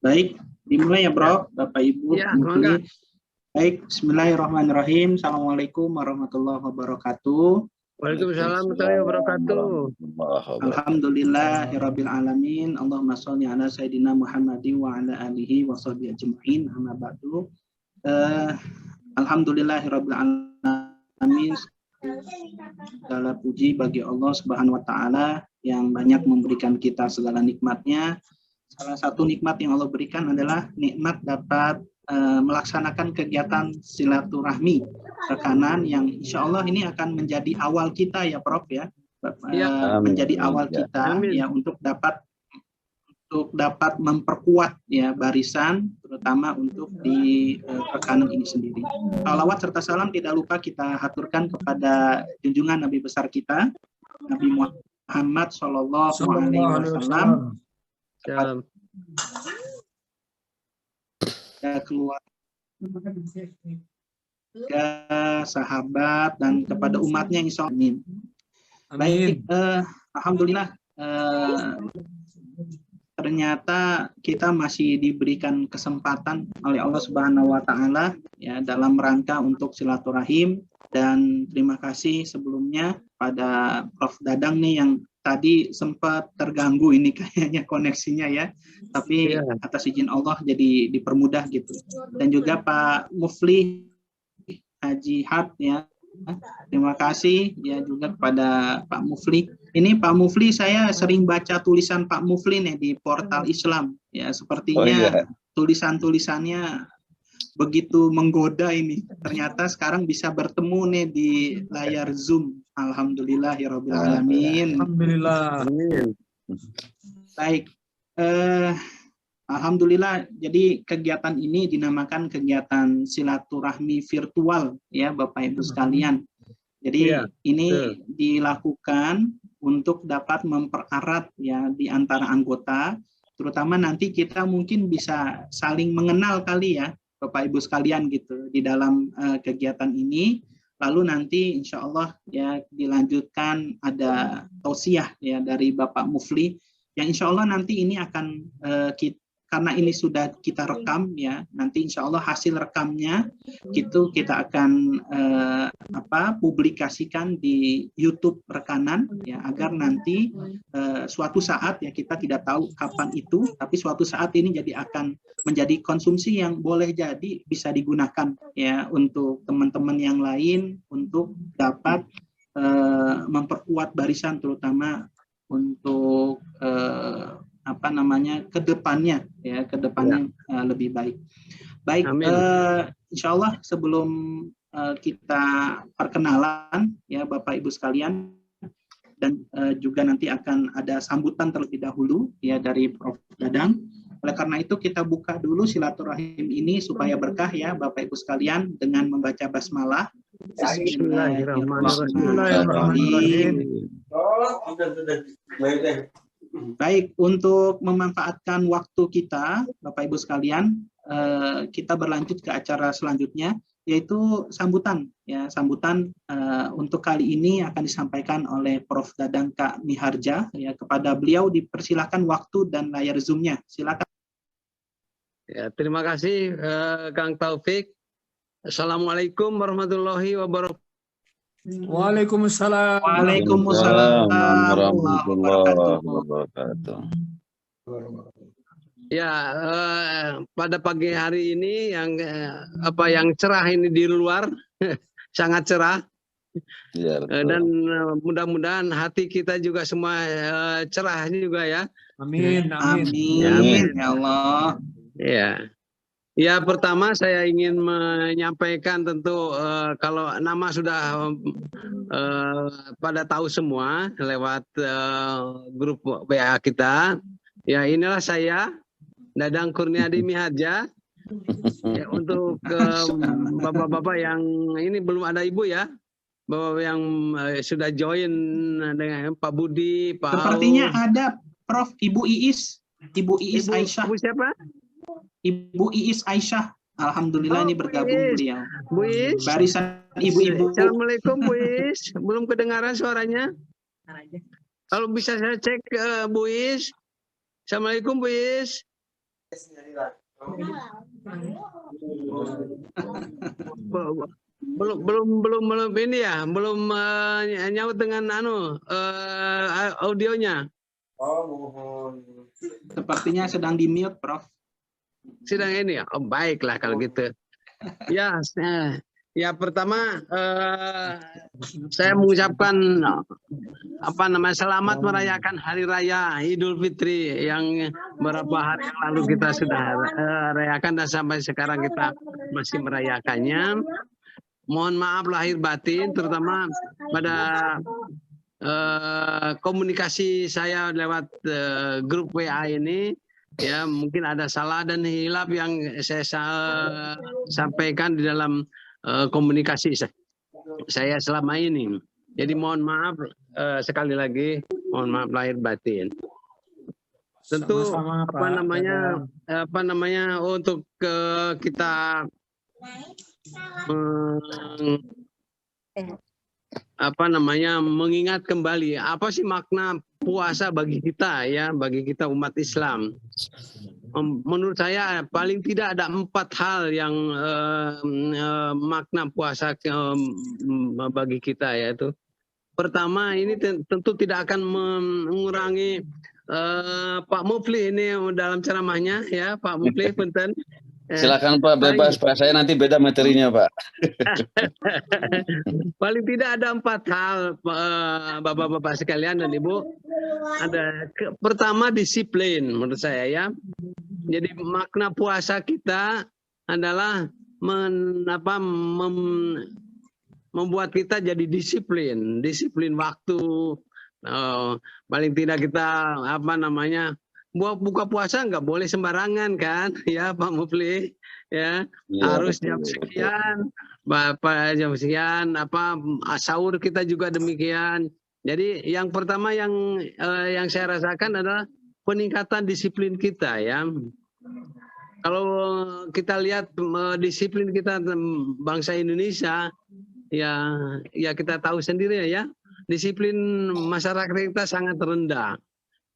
Baik, dimulai ya Bro, Bapak Ibu. Ya, mangga. Baik, Bismillahirrahmanirrahim. Assalamualaikum warahmatullahi wabarakatuh. Waalaikumsalam warahmatullahi wabarakatuh. Alhamdulillahirabbil alamin. Allahumma sholli ala sayidina Muhammadin wa ala alihi wa sahbihi ajmain. Amma ba'du. Alhamdulillahirabbil alamin. Segala puji bagi Allah Subhanahu wa taala yang banyak memberikan kita segala nikmatnya. Salah satu nikmat yang Allah berikan adalah nikmat dapat melaksanakan kegiatan silaturahmi rekanan yang insya Allah ini akan menjadi awal kita ya Prof ya, menjadi awal kita ya untuk dapat memperkuat ya barisan terutama untuk di rekanan ini sendiri. Salawat serta salam tidak lupa kita haturkan kepada junjungan Nabi besar kita Nabi Muhammad Shallallahu Alaihi Wasallam. Keluarga, sahabat dan kepada umatnya insya Allah. Amin. Baik, alhamdulillah ternyata kita masih diberikan kesempatan oleh Allah Subhanahu wa taala ya dalam rangka untuk silaturahim, dan terima kasih sebelumnya pada Prof Dadang nih yang tadi sempat terganggu ini kayaknya koneksinya ya, tapi atas izin Allah jadi dipermudah gitu. Dan juga Pak Mufli Haji Hat ya, terima kasih ya juga kepada Pak Mufli. Ini Pak Mufli, saya sering baca tulisan Pak Mufli nih di portal Islam ya, sepertinya tulisan-tulisannya begitu menggoda ini. Ternyata sekarang bisa bertemu nih di layar Zoom. Alhamdulillahirabbil alamin. Alhamdulillah. Baik. Alhamdulillah, jadi kegiatan ini dinamakan kegiatan silaturahmi virtual ya Bapak Ibu sekalian. Jadi ini dilakukan untuk dapat mempererat ya di antara anggota, terutama nanti kita mungkin bisa saling mengenal kali ya Bapak Ibu sekalian gitu di dalam kegiatan ini. Lalu nanti insya Allah ya dilanjutkan ada tausiah ya dari Bapak Mufli yang insya Allah nanti ini akan karena ini sudah kita rekam ya, nanti insya Allah hasil rekamnya itu kita akan publikasikan di YouTube rekanan ya, agar nanti suatu saat ya, kita tidak tahu kapan itu, tapi suatu saat ini jadi akan menjadi konsumsi yang boleh jadi bisa digunakan ya untuk teman-teman yang lain untuk dapat memperkuat barisan, terutama untuk kedepannya ya, lebih baik. Baik, insya Allah sebelum kita perkenalan ya Bapak Ibu sekalian, dan juga nanti akan ada sambutan terlebih dahulu ya dari Prof Dadang. Oleh karena itu kita buka dulu silaturahim ini supaya berkah ya Bapak Ibu sekalian dengan membaca basmalah. Bismillahirrahmanirrahim. Baik, untuk memanfaatkan waktu kita, Bapak Ibu sekalian, kita berlanjut ke acara selanjutnya, yaitu sambutan. Ya, sambutan untuk kali ini akan disampaikan oleh Prof Dadang Kak Miharja. Ya, kepada beliau dipersilakan waktu dan layar Zoom-nya. Silakan. Ya, terima kasih Kang Taufik. Assalamualaikum warahmatullahi wabarakatuh. Waalaikumsalam. Waalaikumsalam warahmatullahi wabarakatuh. Ya, pada pagi hari ini yang cerah ini di luar sangat cerah. Ya, dan mudah-mudahan hati kita juga semua cerah juga ya. Amin, amin. Amin ya Allah. Ya. Ya, pertama saya ingin menyampaikan tentu kalau nama sudah pada tahu semua lewat grup WA kita. Ya, inilah saya Dadang Kurniadi Miharja. Ya, untuk bapak-bapak yang ini belum ada ibu ya, bapak yang sudah join dengan Pak Budi, Pak Sepertinya ada Prof Ibu Iis Aisyah. Ibu siapa? Ibu Iis Aisyah, alhamdulillah ini bergabung beliau. Bu Iis. Barisan ibu-ibu. Assalamualaikum Bu Iis, belum kedengaran suaranya. Kalau bisa saya cek Bu Iis. Assalamualaikum Bu Iis. belum ini ya, belum nyaut dengan audionya. Sepertinya sedang di mute, Prof. Sedang ini ya. Oh, baiklah kalau gitu. Ya, ya pertama saya mengucapkan selamat merayakan Hari Raya Idul Fitri yang beberapa hari yang lalu kita sudah rayakan dan sampai sekarang kita masih merayakannya. Mohon maaf lahir batin, terutama pada komunikasi saya lewat grup WA ini. Ya, mungkin ada salah dan hilaf yang saya sampaikan di dalam komunikasi saya selama ini. Jadi mohon maaf sekali lagi, mohon maaf lahir batin. Tentu apa namanya untuk kita mengingat kembali apa sih makna puasa bagi kita ya, bagi kita umat Islam. Menurut saya paling tidak ada 4 hal yang makna puasa bagi kita, yaitu pertama, ini tentu tidak akan mengurangi Pak Mufli ini dalam ceramahnya ya, Pak Mufli punten. Silakan Pak, bebas Pak, saya nanti beda materinya Pak. Paling tidak ada 4 hal Bapak-bapak sekalian dan Ibu. Ada pertama disiplin menurut saya ya. Jadi makna puasa kita adalah membuat kita jadi disiplin waktu. Paling tidak kita buka puasa nggak boleh sembarangan kan ya Pak Mufli ya, harus jam sekian, Bapak jam sekian, sahur kita juga demikian. Jadi yang pertama yang saya rasakan adalah peningkatan disiplin kita ya. Kalau kita lihat disiplin kita bangsa Indonesia ya kita tahu sendiri ya, disiplin masyarakat kita sangat rendah.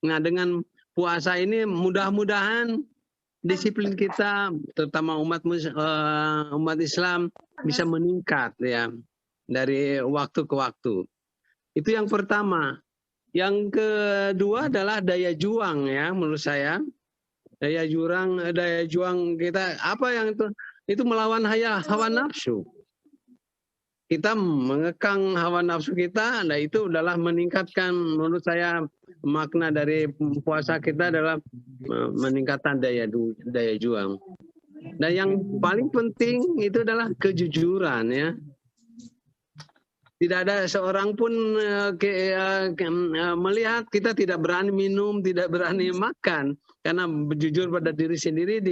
Nah, dengan puasa ini mudah-mudahan disiplin kita, terutama umat Islam, bisa meningkat ya dari waktu ke waktu. Itu yang pertama. Yang kedua adalah daya juang ya, menurut saya. Daya juang kita apa yang itu melawan hawa nafsu. Kita mengekang hawa nafsu kita, nah itu adalah meningkatkan, menurut saya makna dari puasa kita adalah meningkatkan daya juang. Dan yang paling penting itu adalah kejujuran ya. Tidak ada seorang pun melihat kita tidak berani minum, tidak berani makan karena jujur pada diri sendiri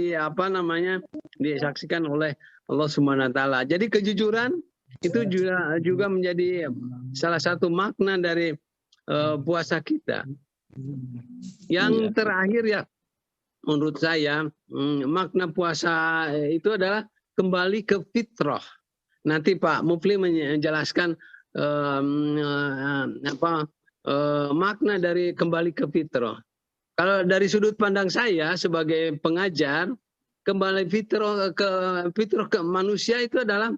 disaksikan oleh Allah Subhanahu wa taala. Jadi kejujuran itu juga menjadi salah satu makna dari puasa kita. Yang terakhir ya, menurut saya makna puasa itu adalah kembali ke fitrah. Nanti Pak Mufli menjelaskan makna dari kembali ke fitrah. Kalau dari sudut pandang saya sebagai pengajar, kembali ke manusia itu adalah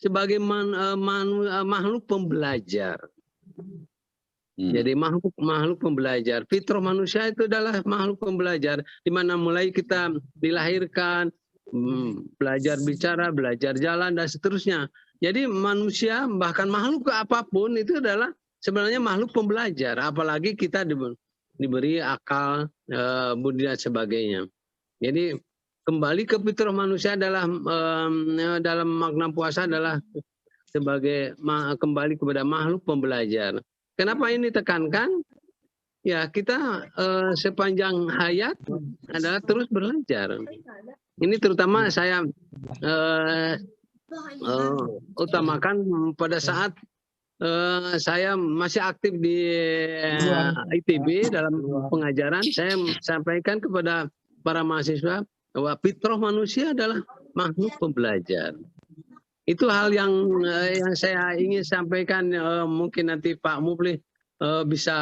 sebagai makhluk pembelajar. Jadi makhluk pembelajar. Fitrah manusia itu adalah makhluk pembelajar, di mana mulai kita dilahirkan, belajar bicara, belajar jalan dan seterusnya. Jadi manusia bahkan makhluk apapun itu adalah sebenarnya makhluk pembelajar. Apalagi kita diberi akal, budi dan sebagainya. Jadi kembali ke fitrah manusia adalah dalam makna puasa adalah sebagai kembali kepada makhluk pembelajar. Kenapa ini tekankan? Ya kita sepanjang hayat adalah terus belajar. Ini terutama saya utamakan pada saat saya masih aktif di ITB dalam pengajaran. Saya sampaikan kepada para mahasiswa bahwa fitrah manusia adalah makhluk pembelajar. Itu hal yang saya ingin sampaikan, mungkin nanti Pak Mufli bisa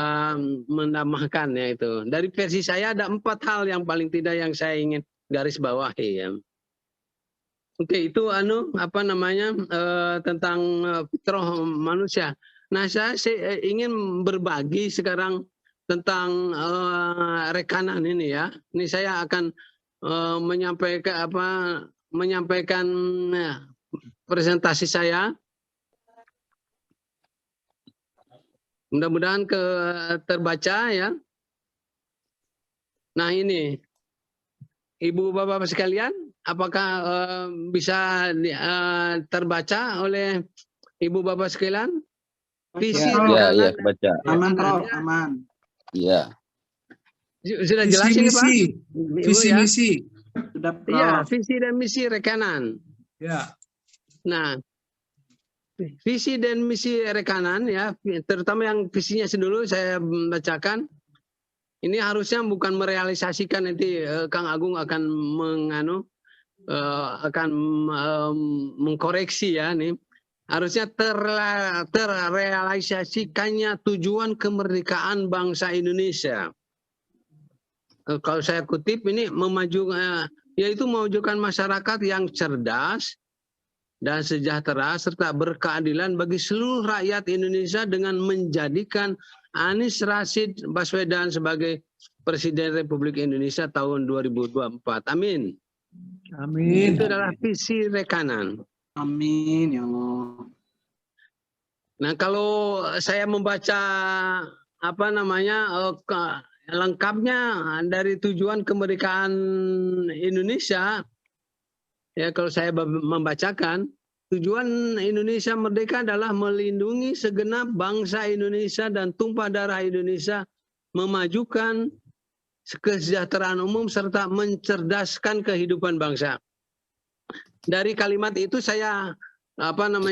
menambahkan ya itu. Dari versi saya ada 4 hal yang paling tidak yang saya ingin garis bawahi ya. Oke, itu apa namanya tentang fitrah manusia. Nah, saya ingin berbagi sekarang tentang rekanan ini ya. Ini saya akan menyampaikan presentasi saya. Mudah-mudahan terbaca ya. Nah, ini Ibu Bapak sekalian, apakah bisa terbaca oleh Ibu Bapak sekalian? Visi ya, baca. Aman, Prof. Aman. Iya. Sudah jelas ini, Pak? Visi ya? misi. Sudah, Prof. Iya, visi dan misi rekanan. Ya. Nah, visi dan misi rekanan ya, terutama yang visinya dulu saya bacakan. Ini harusnya bukan merealisasikan, nanti Kang Agung akan mengkoreksi ya nih. Harusnya terrealisasikannya tujuan kemerdekaan bangsa Indonesia. Kalau saya kutip ini yaitu mewujudkan masyarakat yang cerdas dan sejahtera serta berkeadilan bagi seluruh rakyat Indonesia dengan menjadikan Anies Rashid Baswedan sebagai Presiden Republik Indonesia tahun 2024. Amin. Amin. Itu adalah visi rekanan. Amin ya Allah. Nah, kalau saya membaca lengkapnya dari tujuan kemerdekaan Indonesia, ya kalau saya membacakan, tujuan Indonesia merdeka adalah melindungi segenap bangsa Indonesia dan tumpah darah Indonesia, memajukan kesejahteraan umum serta mencerdaskan kehidupan bangsa. Dari kalimat itu saya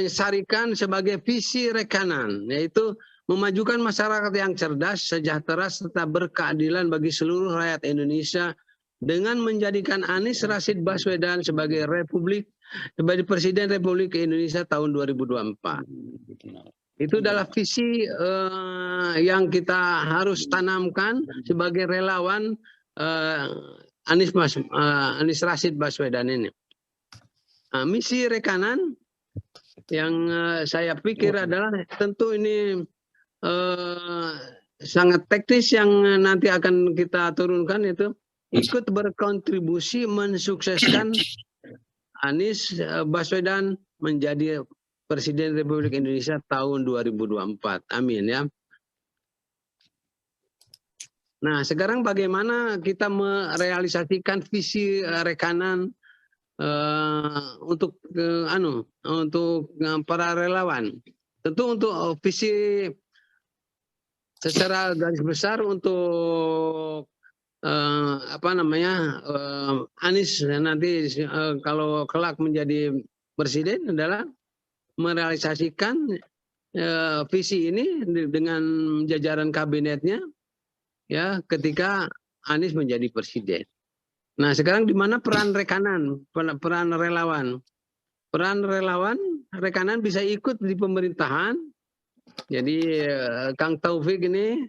sarikan sebagai visi rekanan, yaitu memajukan masyarakat yang cerdas, sejahtera serta berkeadilan bagi seluruh rakyat Indonesia dengan menjadikan Anies Rashid Baswedan sebagai Presiden Republik Indonesia tahun 2024. Itu adalah visi yang kita harus tanamkan sebagai relawan Anies Rashid Baswedan ini. Misi rekanan yang saya pikir adalah tentu ini sangat teknis yang nanti akan kita turunkan, itu ikut berkontribusi mensukseskan Anies Baswedan menjadi Presiden Republik Indonesia tahun 2024. Amin ya. Nah, sekarang bagaimana kita merealisasikan visi rekanan untuk para relawan? Tentu untuk visi secara garis besar untuk Anies nanti kalau kelak menjadi presiden adalah merealisasikan visi ini dengan jajaran kabinetnya ya ketika Anies menjadi presiden. Nah, sekarang di mana peran rekanan, peran relawan? Peran relawan rekanan bisa ikut di pemerintahan. Jadi Kang Taufik ini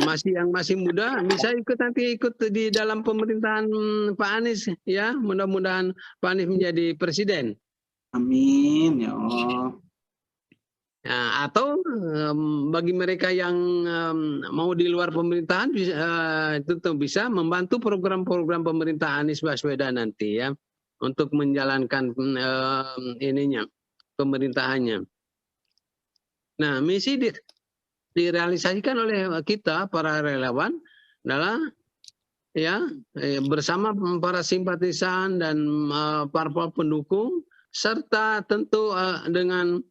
masih muda, bisa ikut di dalam pemerintahan Pak Anies ya. Mudah-mudahan Pak Anies menjadi presiden. Amin ya Allah. Nah, atau bagi mereka yang mau di luar pemerintahan tentu bisa membantu program-program pemerintah Anies Baswedan nanti ya untuk menjalankan pemerintahannya. Nah, misi direalisasikan oleh kita para relawan adalah ya bersama para simpatisan dan parpol pendukung serta tentu dengan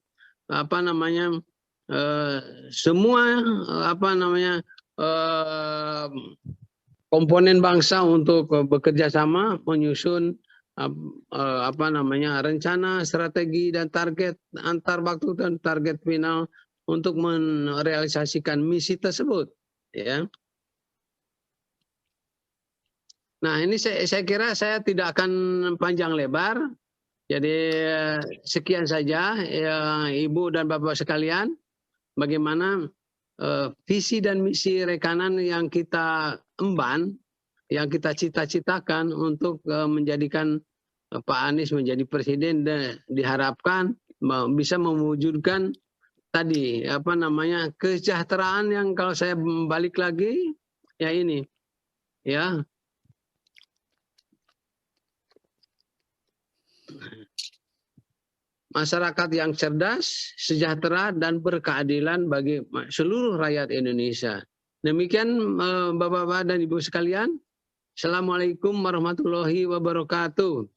semua komponen bangsa untuk bekerja sama menyusun rencana, strategi dan target antar waktu dan target final untuk merealisasikan misi tersebut ya. Nah, ini saya kira saya tidak akan panjang lebar. Jadi sekian saja ya, Ibu dan Bapak sekalian, bagaimana visi dan misi rekanan yang kita emban yang kita cita-citakan untuk menjadikan Pak Anies menjadi presiden, dan diharapkan bisa mewujudkan tadi apa namanya kesejahteraan yang kalau saya balik lagi ya ini ya masyarakat yang cerdas, sejahtera dan berkeadilan bagi seluruh rakyat Indonesia. Demikian Bapak-bapak dan Ibu sekalian. Assalamualaikum warahmatullahi wabarakatuh.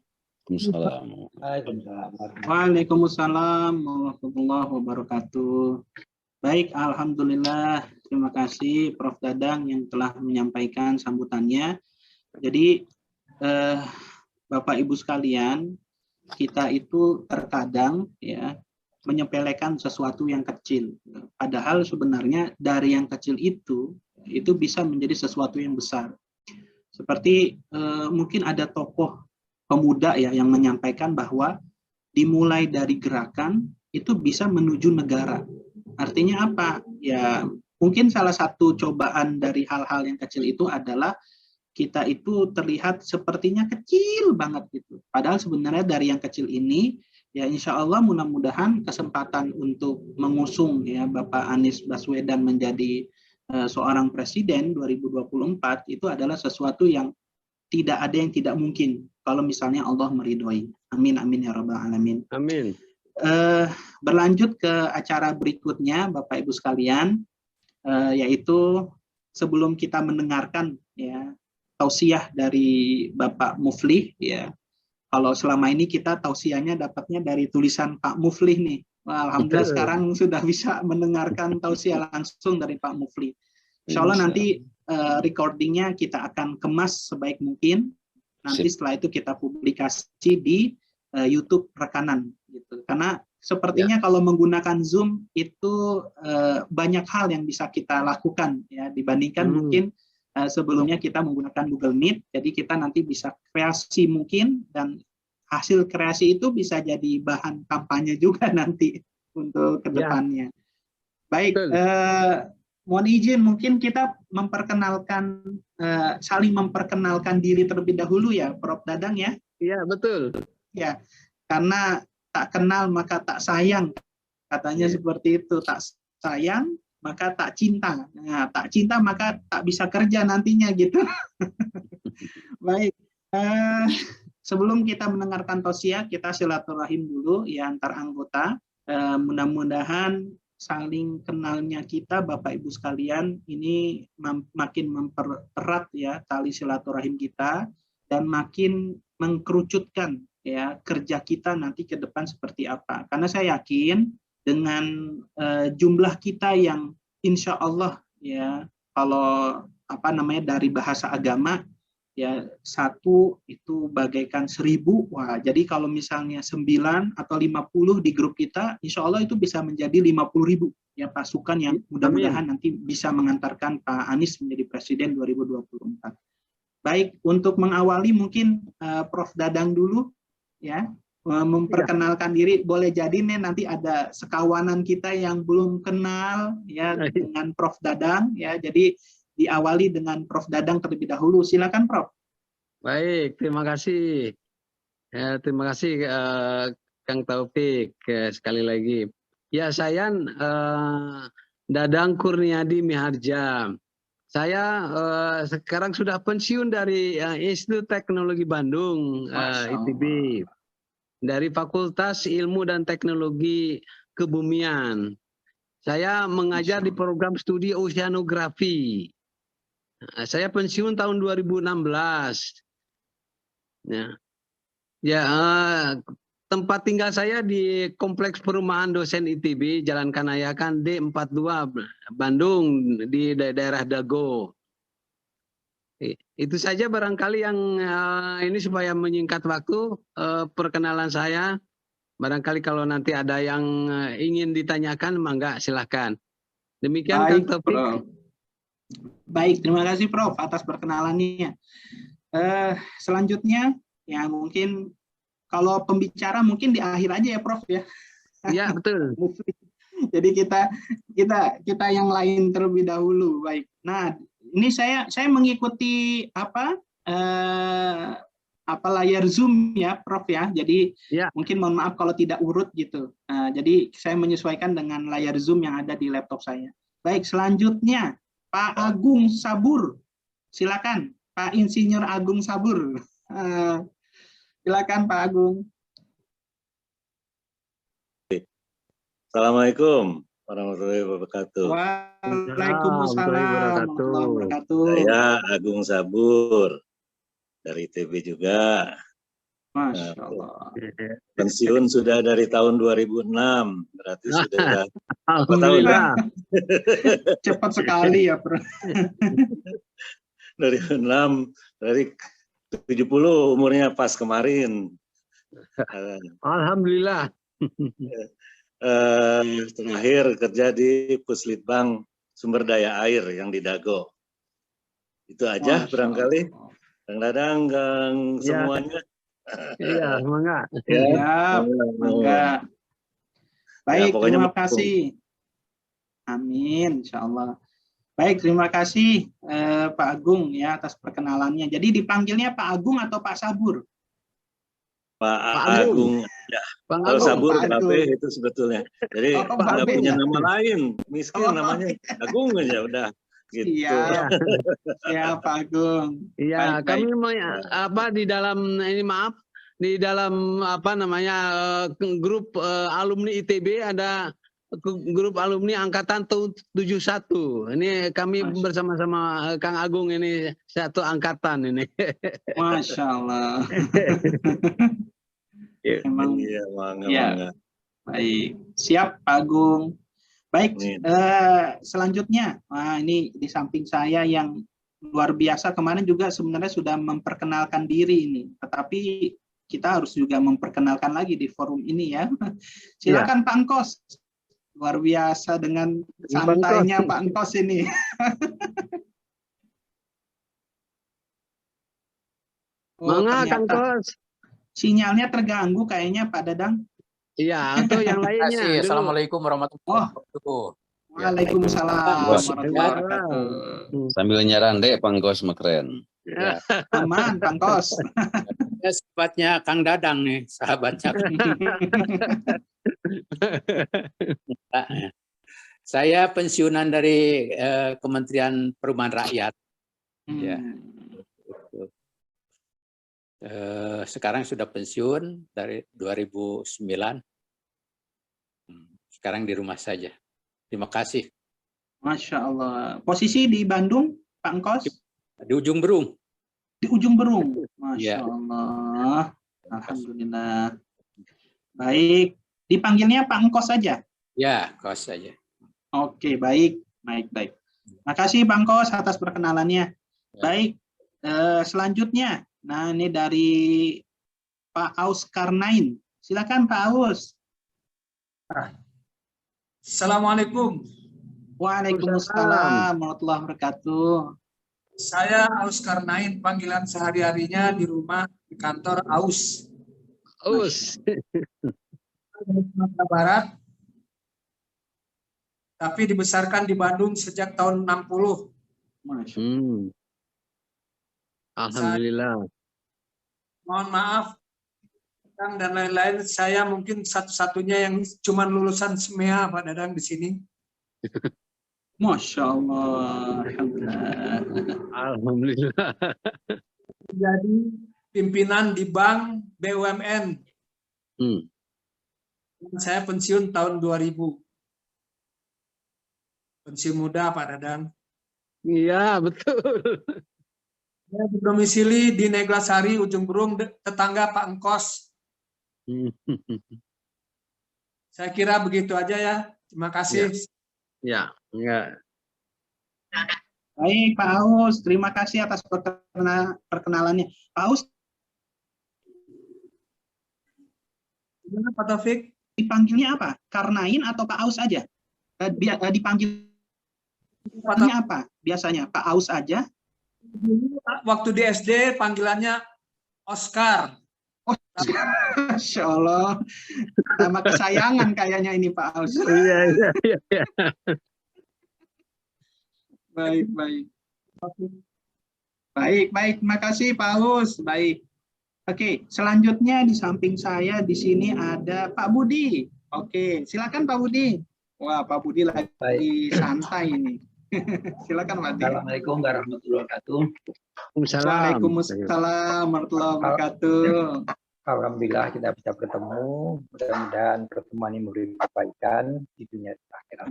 Waalaikumsalam warahmatullahi wabarakatuh. Baik, alhamdulillah. Terima kasih Prof. Dadang yang telah menyampaikan sambutannya. Jadi Bapak Ibu sekalian, kita itu terkadang ya menyepelekan sesuatu yang kecil. Padahal sebenarnya dari yang kecil itu bisa menjadi sesuatu yang besar. Seperti mungkin ada tokoh pemuda ya yang menyampaikan bahwa dimulai dari gerakan itu bisa menuju negara. Artinya apa? Ya mungkin salah satu cobaan dari hal-hal yang kecil itu adalah kita itu terlihat sepertinya kecil banget gitu. Padahal sebenarnya dari yang kecil ini ya insya Allah mudah-mudahan kesempatan untuk mengusung ya Bapak Anies Baswedan menjadi seorang presiden 2024 itu adalah sesuatu yang tidak ada yang tidak mungkin kalau misalnya Allah meridhoi. Amin amin ya rabbal alamin. Amin. Berlanjut ke acara berikutnya Bapak Ibu sekalian, yaitu sebelum kita mendengarkan ya tausiah dari Bapak Muflih ya. Kalau selama ini kita tausiahnya dapatnya dari tulisan Pak Muflih nih. Wah, alhamdulillah sekarang sudah bisa mendengarkan tausiah langsung dari Pak Muflih. Insya Allah nanti recordingnya kita akan kemas sebaik mungkin. Nanti setelah itu kita publikasi di YouTube rekanan gitu. Karena sepertinya kalau menggunakan Zoom itu banyak hal yang bisa kita lakukan ya dibandingkan mungkin sebelumnya kita menggunakan Google Meet. Jadi kita nanti bisa kreasi mungkin dan hasil kreasi itu bisa jadi bahan kampanye juga nanti untuk kedepannya. Baik, mohon izin mungkin kita memperkenalkan, saling memperkenalkan diri terlebih dahulu ya, Prof. Dadang ya. Iya betul. Ya, karena tak kenal maka tak sayang, katanya seperti itu. Tak sayang maka tak cinta. Nah, tak cinta maka tak bisa kerja nantinya gitu. Baik. Sebelum kita mendengarkan tausiah, kita silaturahim dulu ya antar anggota. Mudah-mudahan saling kenalnya kita Bapak Ibu sekalian ini makin mempererat ya tali silaturahim kita dan makin mengkerucutkan ya kerja kita nanti ke depan seperti apa. Karena saya yakin dengan jumlah kita yang insya Allah ya kalau apa namanya dari bahasa agama ya 1 itu bagaikan 1000. Wah, jadi kalau misalnya 9 atau 50 di grup kita, insya Allah itu bisa menjadi 50.000 ya pasukan yang mudah-mudahan nanti bisa mengantarkan Pak Anies menjadi presiden 2024. Baik, untuk mengawali mungkin Prof. Dadang dulu ya memperkenalkan diri. Boleh jadi nih nanti ada sekawanan kita yang belum kenal ya dengan Prof. Dadang ya. Jadi diawali dengan Prof. Dadang terlebih dahulu. Silakan Prof. Baik, terima kasih. Terima kasih Kang Taufik sekali lagi. Ya, saya Dadang Kurniadi Miharja. Saya sekarang sudah pensiun dari Institut Teknologi Bandung, ITB, dari Fakultas Ilmu dan Teknologi Kebumian. Saya mengajar di program studi oceanografi. Saya pensiun tahun 2016. Ya, tempat tinggal saya di Kompleks Perumahan Dosen ITB, Jalan Kanayakan D42, Bandung, di daerah Dago. Itu saja barangkali yang ini supaya menyingkat waktu perkenalan saya. Barangkali kalau nanti ada yang ingin ditanyakan, mangga silahkan. Demikian Kang Taufik. Baik, terima kasih Prof atas perkenalannya. Selanjutnya ya mungkin kalau pembicara mungkin di akhir aja ya Prof ya. Iya betul. Jadi kita yang lain terlebih dahulu. Baik. Nah ini saya mengikuti apa layar Zoom ya, Prof ya. Jadi Ya. mungkin mohon maaf kalau tidak urut gitu. Jadi saya menyesuaikan dengan layar Zoom yang ada di laptop saya. Baik, selanjutnya Pak Agung Sabur. Silakan, Pak Insinyur Agung Sabur. Silakan Pak Agung. Assalamualaikum warahmatullahi wabarakatuh. Waalaikumsalam warahmatullahi wabarakatuh. Saya Agung Sabur dari ITB juga. Masya Allah. Pensiun sudah dari tahun 2006, berarti sudah berapa tahun? Alhamdulillah. Cepat sekali ya, Bro. 2006, dari 70 umurnya pas kemarin. Alhamdulillah. Terakhir kerja di Puslitbang Sumber Daya Air yang di Dago. Itu aja barangkali. Kang Dadang, Kang semuanya. Iya, semangat. Ya, mangga. Baik, pokoknya terima kasih. Amin, insya Allah. Baik, terima kasih Pak Agung ya atas perkenalannya. Jadi dipanggilnya Pak Agung atau Pak Sabur? Pak Agung. Agung. Ya. Bang Kalau Agung. Sabur Pak Babe Agung. itu sebetulnya. Jadi Pak nggak Babe punya ya? nama lain. Miskin namanya Agung aja udah. Gitu. Iya, ya Pak Agung. Iya, Baik, kami baik. di dalam ini maaf di dalam grup alumni ITB ada grup alumni angkatan 71. Ini kami bersama-sama Kang Agung ini satu angkatan ini. Masya Allah. Emang Emang mangga, ya. mangga. Baik, siap Pak Agung. Baik, selanjutnya, ini di samping saya yang luar biasa kemarin juga sebenarnya sudah memperkenalkan diri ini, tetapi kita harus juga memperkenalkan lagi di forum ini ya. Silakan Pak Engkos, luar biasa dengan santainya Pak Engkos ini. Mangga Kang Kos. Sinyalnya terganggu kayaknya Pak Dadang. Iya, atau yang lainnya. Assalamualaikum warahmatullahi wabarakatuh. Waalaikumsalam warahmatullahi wabarakatuh. Sambil nyarande Pangkos Mekren. Ya. Aman, Kang Kos. Sahabatnya Kang Dadang nih, sahabatnya. Saya pensiunan dari Kementerian Perumahan Rakyat. Ya. Sekarang sudah pensiun dari 2009. Sekarang di rumah saja. Terima kasih. Masya Allah. Posisi di Bandung, Pak Engkos? Di Ujung Berung. Di Ujung Berung. Masya Ya. Allah. Alhamdulillah. Baik. Dipanggilnya Pak Engkos saja? Ya, Kos saja. Oke, baik. Baik. Makasih Pak Engkos atas perkenalannya. Ya. Baik. Selanjutnya. Nah, ini dari Pak Aus Karnain. Silakan Pak Aus. Assalamualaikum. Waalaikumsalam warahmatullahi wabarakatuh. Saya Aus Karnain, panggilan sehari-harinya di rumah di kantor Aus. Aus. Sumatera Barat. Tapi dibesarkan di Bandung sejak tahun 60. Masya Allah. Alhamdulillah. Mohon maaf, Kang dan lain-lain, saya mungkin satu-satunya yang cuma lulusan SMEA, Pak Dadang, di sini. Masya Allah. Alhamdulillah. Alhamdulillah. Jadi pimpinan di bank BUMN. Saya pensiun tahun 2000. Pensiun muda, Pak Dadang. Iya, betul. Saya berdomisili di Neglasari, Ujung Berung, tetangga Pak Engkos. Saya kira begitu aja ya. Terima kasih. Ya, enggak. Baik, Pak Aus. Terima kasih atas perkenalannya. Pak Aus, gimana Pak Taufik? dipanggilnya apa? Karnain atau Pak Aus aja? Dipanggilnya apa? Biasanya Pak Aus aja? Waktu di SD panggilannya Oscar. Oh, Masya Allah. Nama kesayangan kayaknya ini Pak Aus. Iya. Baik. Baik, baik. Terima kasih Pak Aus. Baik. Oke, selanjutnya di samping saya di sini ada Pak Budi. Oke, silakan Pak Budi. Wah, Pak Budi lagi santai ini. Silakan Pak Budi. Assalamualaikum warahmatullahi wabarakatuh. Waalaikumsalam warahmatullahi wabarakatuh. Alhamdulillah kita bisa bertemu. Mudah-mudahan pertemuan ini memberi kebaikan di dunia dan akhirat.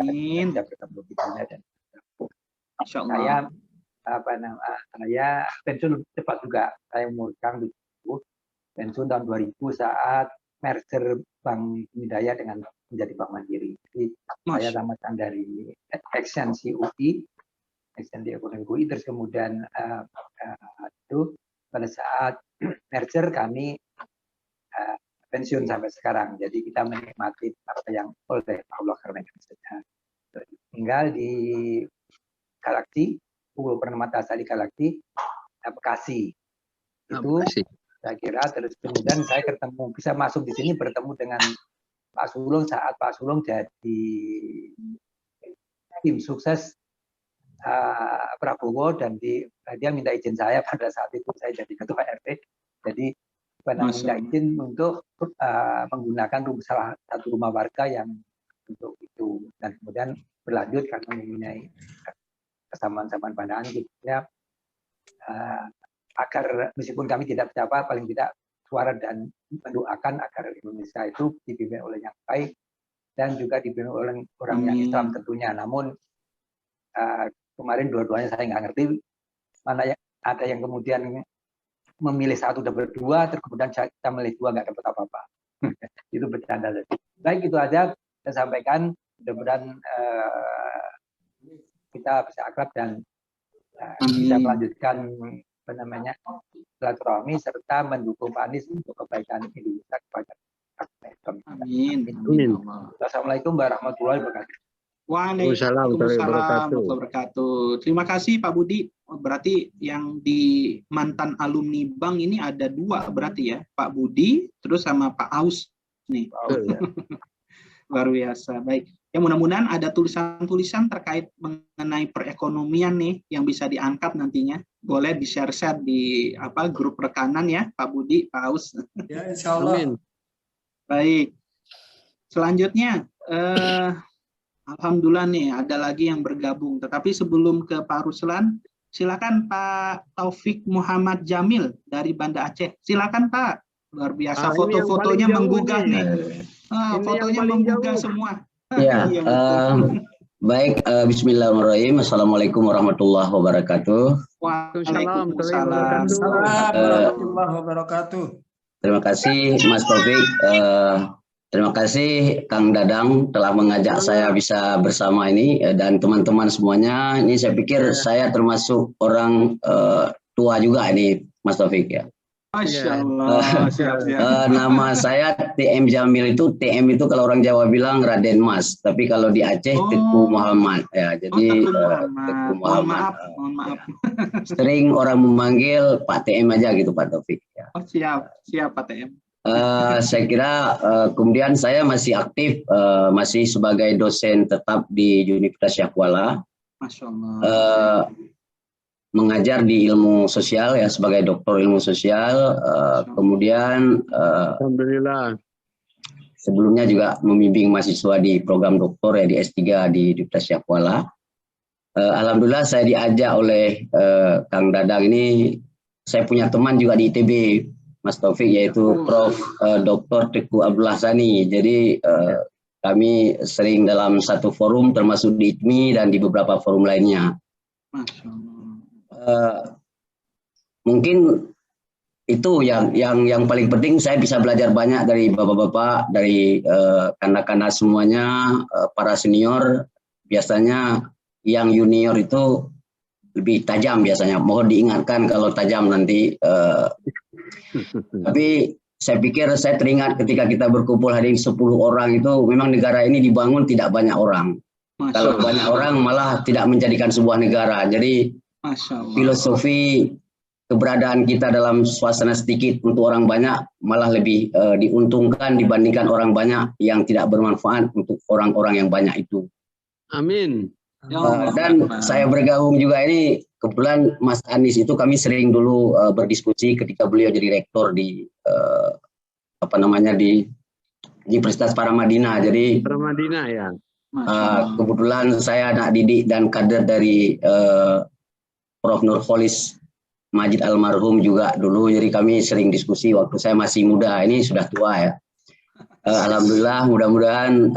Amin. Kita bertemu di dunia dan Insya Allah. Saya pensiun cepat juga. Saya umur sekarang 70, pensiun tahun 2000 saat merger Bank Hidayah dengan menjadi Bank Mandiri. Jadi saya tamatkan dari ekstensi UI, ekstensi ekonomi UI, terus kemudian itu pada saat merger kami pensiun sampai sekarang. Jadi kita menikmati apa yang oleh Allah karuniakan saja. Tinggal di Galaksi, Pulau Permata di Galaksi, Bekasi. Itu saya kira, terus kemudian saya ketemu, bisa masuk di sini bertemu dengan Pak Sulung saat Pak Sulung jadi tim sukses Prabowo, dan dia minta izin saya pada saat itu saya jadi ketua RT. Jadi minta izin untuk menggunakan salah satu rumah warga yang untuk itu, dan kemudian berlanjut karena mempunyai kesamaan-samaan pandangan ya, agar meskipun kami tidak berapa, paling tidak suara dan mendoakan agar Indonesia itu dipimpin oleh yang baik dan juga dipimpin oleh orang yang Islam tentunya. Namun kemarin dua-duanya saya nggak ngerti, mana yang ada yang kemudian memilih satu dapat dua, terus kemudian kita milih dua nggak dapat apa-apa. Itu bercanda. Baik, itu aja saya sampaikan. Mudah-mudahan kita bisa akrab dan bisa melanjutkan silaturahmi serta mendukung Pak Anies untuk kebaikan Indonesia kepada Amin. Assalamualaikum warahmatullahi wabarakatuh. Waalaikumsalam warahmatullahi wabarakatuh. Terima kasih Pak Budi. Berarti yang di mantan alumni bank ini ada dua berarti ya, Pak Budi terus sama Pak Aus nih. Luar biasa. Baik. Ya, mudah-mudahan ada tulisan-tulisan terkait mengenai perekonomian nih yang bisa diangkat nantinya. Boleh di-share di grup rekanan ya, Pak Budi, Pak Aus. Ya, insya Allah. Baik. Selanjutnya, alhamdulillah nih ada lagi yang bergabung. Tetapi sebelum ke Pak Ruslan, silakan Pak Taufik Muhammad Jamil dari Banda Aceh. Silakan Pak. Luar biasa, foto-fotonya menggugah nih. Fotonya menggugah semua. Ya, baik. Bismillahirrahmanirrahim. Assalamualaikum warahmatullahi wabarakatuh. Waalaikumsalam warahmatullahi wabarakatuh. Terima kasih Mas Taufik. Terima kasih Kang Dadang telah mengajak saya bisa bersama ini dan teman-teman semuanya. Ini saya pikir saya termasuk orang tua juga ini Mas Taufik ya. Masya Allah. Nama saya TM Jamil, itu TM itu kalau orang Jawa bilang Raden Mas, tapi kalau di Aceh Teku Muhammad ya. Jadi Teku Muhammad. Mohon maaf. Sering orang memanggil Pak TM aja gitu Pak Taufik ya. Oh, siap Pak TM. Saya kira kemudian saya masih aktif masih sebagai dosen tetap di Universitas Syah Kuala. Masya Allah. Mengajar di ilmu sosial ya sebagai doktor ilmu sosial, kemudian Alhamdulillah sebelumnya juga membimbing mahasiswa di program doktor ya di S3 di Universitas Syah Kuala. Alhamdulillah saya diajak oleh Kang Dadang ini, saya punya teman juga di ITB Mas Taufik, yaitu Prof. Dr. Teku Abdullah Sani. Jadi kami sering dalam satu forum termasuk di ITMI dan di beberapa forum lainnya. Masya Allah. Mungkin itu yang paling penting, saya bisa belajar banyak dari bapak-bapak, dari kanak-kanak semuanya, para senior. Biasanya yang junior itu lebih tajam biasanya, mohon diingatkan kalau tajam nanti. Tapi saya pikir saya teringat ketika kita berkumpul hari ini 10 orang itu, memang negara ini dibangun tidak banyak orang. Kalau banyak orang malah tidak menjadikan sebuah negara. Jadi filosofi keberadaan kita dalam suasana sedikit untuk orang banyak malah lebih diuntungkan dibandingkan orang banyak yang tidak bermanfaat untuk orang-orang yang banyak itu. Amin. Dan saya bergabung juga ini kebetulan Mas Anies itu kami sering dulu berdiskusi ketika beliau jadi rektor di di Universitas Paramadina. Jadi Paramadina ya. kebetulan saya anak didik dan kader dari Prof. Nurholis Majid almarhum juga dulu, jadi kami sering diskusi waktu saya masih muda, ini sudah tua ya. Alhamdulillah, mudah-mudahan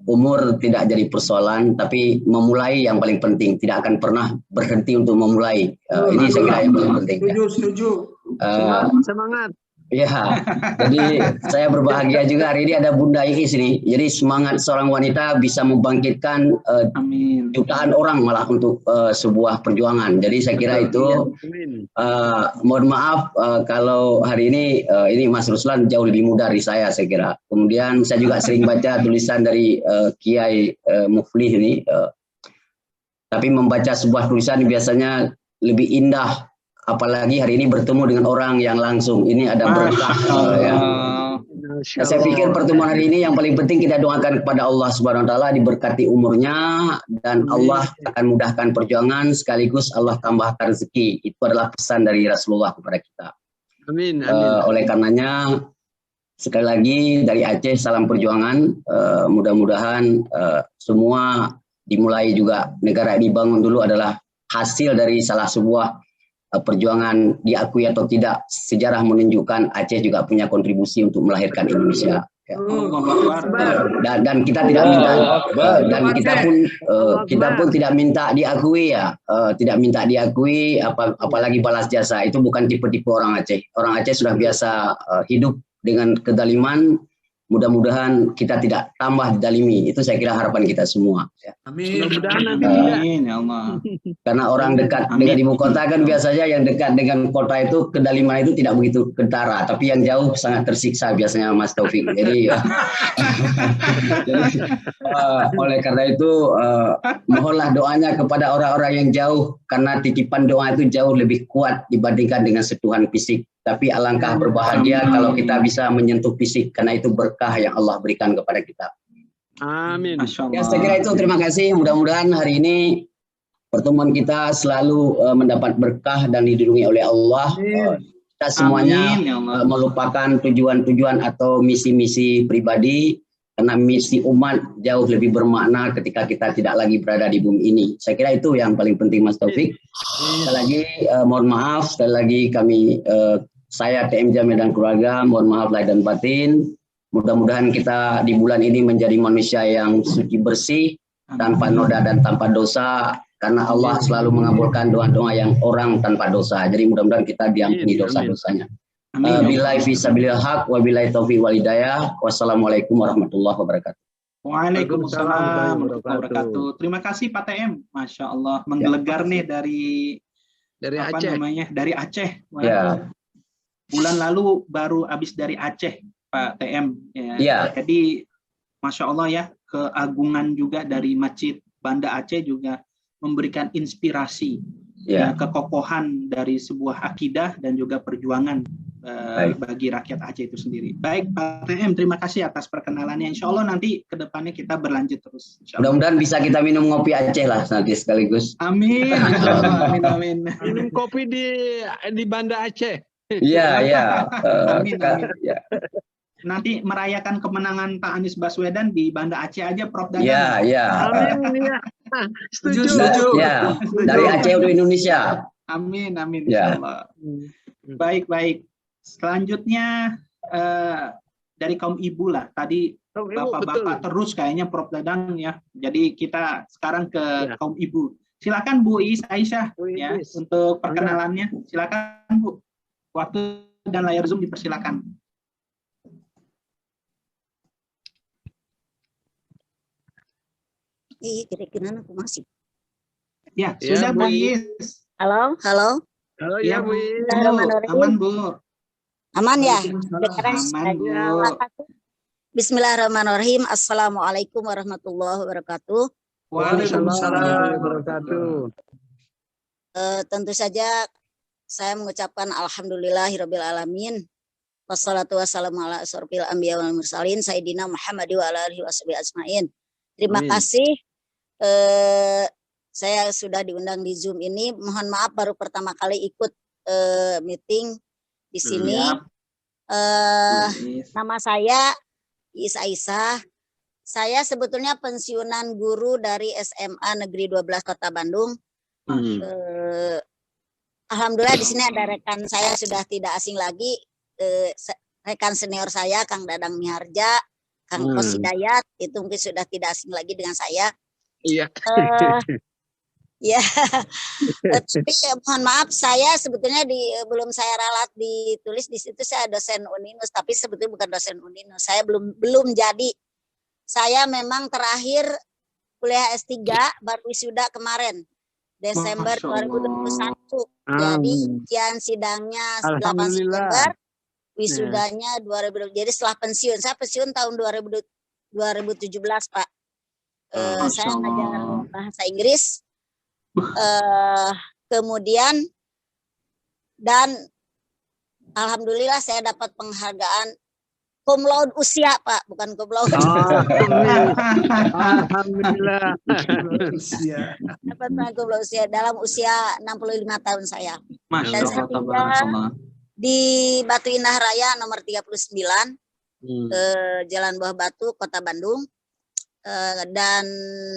umur tidak jadi persoalan, tapi memulai yang paling penting, tidak akan pernah berhenti untuk memulai. Ini saya kira yang paling penting. Setuju. Semangat. Ya, jadi saya berbahagia juga hari ini ada Bunda Iis nih. Jadi semangat seorang wanita bisa membangkitkan jutaan orang malah untuk sebuah perjuangan. Jadi saya kira itu mohon maaf kalau hari ini Mas Ruslan jauh lebih muda dari saya kira. Kemudian saya juga sering baca tulisan dari Kiai Muflih ini. Tapi membaca sebuah tulisan biasanya lebih indah. Apalagi hari ini bertemu dengan orang yang langsung, ini ada berkah. Saya pikir pertemuan hari ini yang paling penting kita doakan kepada Allah Subhanahu Wa Taala diberkati umurnya dan Allah akan mudahkan perjuangan sekaligus Allah tambahkan rezeki. Itu adalah pesan dari Rasulullah kepada kita. Amin. Oleh karenanya sekali lagi dari Aceh salam perjuangan. Mudah-mudahan semua dimulai juga negara dibangun dulu adalah hasil dari salah sebuah perjuangan, diakui atau tidak, sejarah menunjukkan Aceh juga punya kontribusi untuk melahirkan Indonesia. Ya. Dan kita tidak minta, dan kita pun tidak minta diakui ya, tidak minta diakui, apalagi balas jasa. Itu bukan tipe-tipe orang Aceh. Orang Aceh sudah biasa hidup dengan kedaliman. Mudah-mudahan kita tidak tambah didalimi. Itu saya kira harapan kita semua. Ya. Amin. Amin ya Allah. Karena orang dekat dengan ibu kota kan biasanya yang dekat dengan kota itu kedaliman itu tidak begitu kentara, tapi yang jauh sangat tersiksa biasanya Mas Taufik. Jadi, oleh karena itu mohonlah doanya kepada orang-orang yang jauh, karena titipan doa itu jauh lebih kuat dibandingkan dengan sentuhan fisik. Tapi alangkah berbahagia kalau kita bisa menyentuh fisik, karena itu berkah yang Allah berikan kepada kita. Amin. Ya, saya kira itu, terima kasih. Mudah-mudahan hari ini pertemuan kita selalu mendapat berkah dan dilindungi oleh Allah. Kita semuanya melupakan tujuan-tujuan atau misi-misi pribadi, karena misi umat jauh lebih bermakna ketika kita tidak lagi berada di bumi ini. Saya kira itu yang paling penting, Mas Taufik. Sekali lagi mohon maaf, sekali lagi kami saya TM Jamil dan keluarga mohon maaf lahir dan batin. Mudah-mudahan kita di bulan ini menjadi manusia yang suci bersih, tanpa noda dan tanpa dosa, karena Allah selalu mengabulkan doa-doa yang orang tanpa dosa. Jadi mudah-mudahan kita diampuni dosa-dosanya. Billahi fisabilillah haq wa billahi taufiq wal hidayah. Wassalamualaikum warahmatullahi wabarakatuh. Waalaikumsalam warahmatullahi wabarakatuh. Terima kasih Pak TM. Masya Allah, menggelegar nih dari Aceh. Dari Aceh. Ya. Bulan lalu baru habis dari Aceh Pak TM. Ya. Jadi Masya Allah ya, keagungan juga dari Masjid Banda Aceh juga memberikan inspirasi, kekokohan dari sebuah akidah dan juga perjuangan bagi rakyat Aceh itu sendiri. Baik Pak TM, terima kasih atas perkenalannya. Insya Allah nanti ke depannya kita berlanjut terus. Mudah-mudahan bisa kita minum ngopi Aceh lah nanti sekaligus. Amin. Amin. Minum kopi di Banda Aceh. Iya. Amin. Ya. Nanti merayakan kemenangan Pak Anies Baswedan di Banda Aceh aja, Prof. Dadang. Iya. Amin. Ya. Setuju. Ya. Dari Aceh untuk Indonesia. Amin. Insyaallah. Baik. Selanjutnya dari kaum ibu lah. Tadi bapak-bapak terus kayaknya Prof. Dadang ya. Jadi kita sekarang ke kaum ibu. Silakan Bu Iis Aisyah ya untuk perkenalannya. Silakan Bu. Waktu dan layar Zoom dipersilakan. Kira-kira aku masih. Ya, sudah Bu Iis. Halo. Halo ya Bu Iis. Aman Bu. Aman ya. Aman Bu. Bismillahirrahmanirrahim. Assalamualaikum warahmatullahi wabarakatuh. Waalaikumsalam warahmatullahi wabarakatuh. Tentu saja saya mengucapkan alhamdulillahirabbil alamin. Wassalatu wassalamu ala asyrofil anbiya wal mursalin sayyidina Muhammad wa ala alihi washabihi ajmain. Terima kasih saya sudah diundang di Zoom ini. Mohon maaf baru pertama kali ikut meeting di sini. Nama saya Iis Aisyah. Saya sebetulnya pensiunan guru dari SMA Negeri 12 Kota Bandung. Alhamdulillah di sini ada rekan saya sudah tidak asing lagi, rekan senior saya Kang Dadang Miharja, Kang Kos Hidayat, itu mungkin sudah tidak asing lagi dengan saya. Iya. Ya, tapi mohon maaf saya sebetulnya belum saya ralat ditulis di situ saya dosen Uninus, tapi sebetulnya bukan dosen Uninus. Saya belum jadi. Saya memang terakhir kuliah S3 baru wisuda kemarin. Desember 2021. Jadi ujian sidangnya 8 September, wisudanya 2020. Jadi setelah pensiun, saya pensiun tahun 2017, Pak. Saya ngajar bahasa Inggris. Kemudian dan alhamdulillah saya dapat penghargaan cum laude usia, Pak, bukan cum laude. Alhamdulillah. Dapat cum laude usia dalam usia 65 tahun saya. Dan saya di Batu Indah Raya nomor 39, Jalan Buah Batu, Kota Bandung. Dan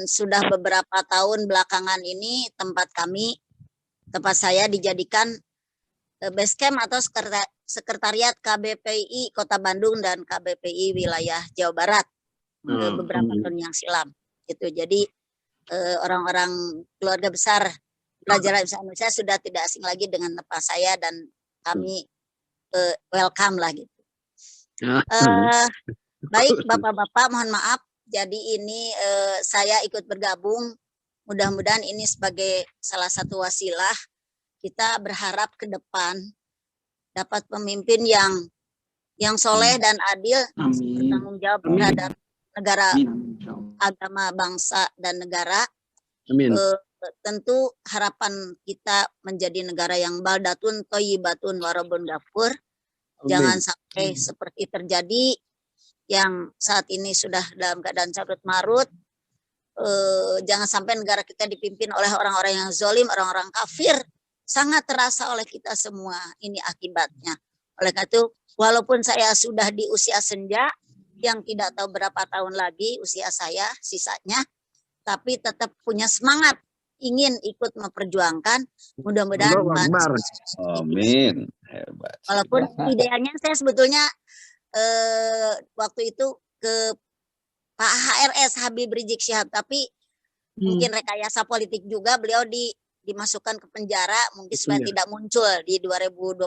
sudah beberapa tahun belakangan ini tempat saya dijadikan base camp atau sekretariat KBPI Kota Bandung dan KBPI wilayah Jawa Barat beberapa tahun yang silam. Gitu. Jadi orang-orang keluarga besar pelajar Indonesia sudah tidak asing lagi dengan tempat saya dan kami welcome lah gitu. Baik Bapak-bapak, mohon maaf. Jadi ini saya ikut bergabung. Mudah-mudahan ini sebagai salah satu wasilah. Kita berharap ke depan dapat pemimpin yang soleh dan adil, bertanggung jawab terhadap negara, agama, bangsa, dan negara. Tentu harapan kita menjadi negara yang baldatun, toyibatun, warabun gafur. Jangan sampai seperti terjadi yang saat ini sudah dalam keadaan carut marut. Jangan sampai negara kita dipimpin oleh orang-orang yang zalim, orang-orang kafir. Sangat terasa oleh kita semua ini akibatnya. Oleh karena itu, walaupun saya sudah di usia senja, yang tidak tahu berapa tahun lagi usia saya sisanya, tapi tetap punya semangat ingin ikut memperjuangkan. Mudah-mudahan. Amin. Hebat. Walaupun idealnya saya sebetulnya waktu itu ke Pak HRS Habib Rizik Syihab, tapi mungkin rekayasa politik juga beliau dimasukkan ke penjara mungkin supaya tidak muncul di 2024.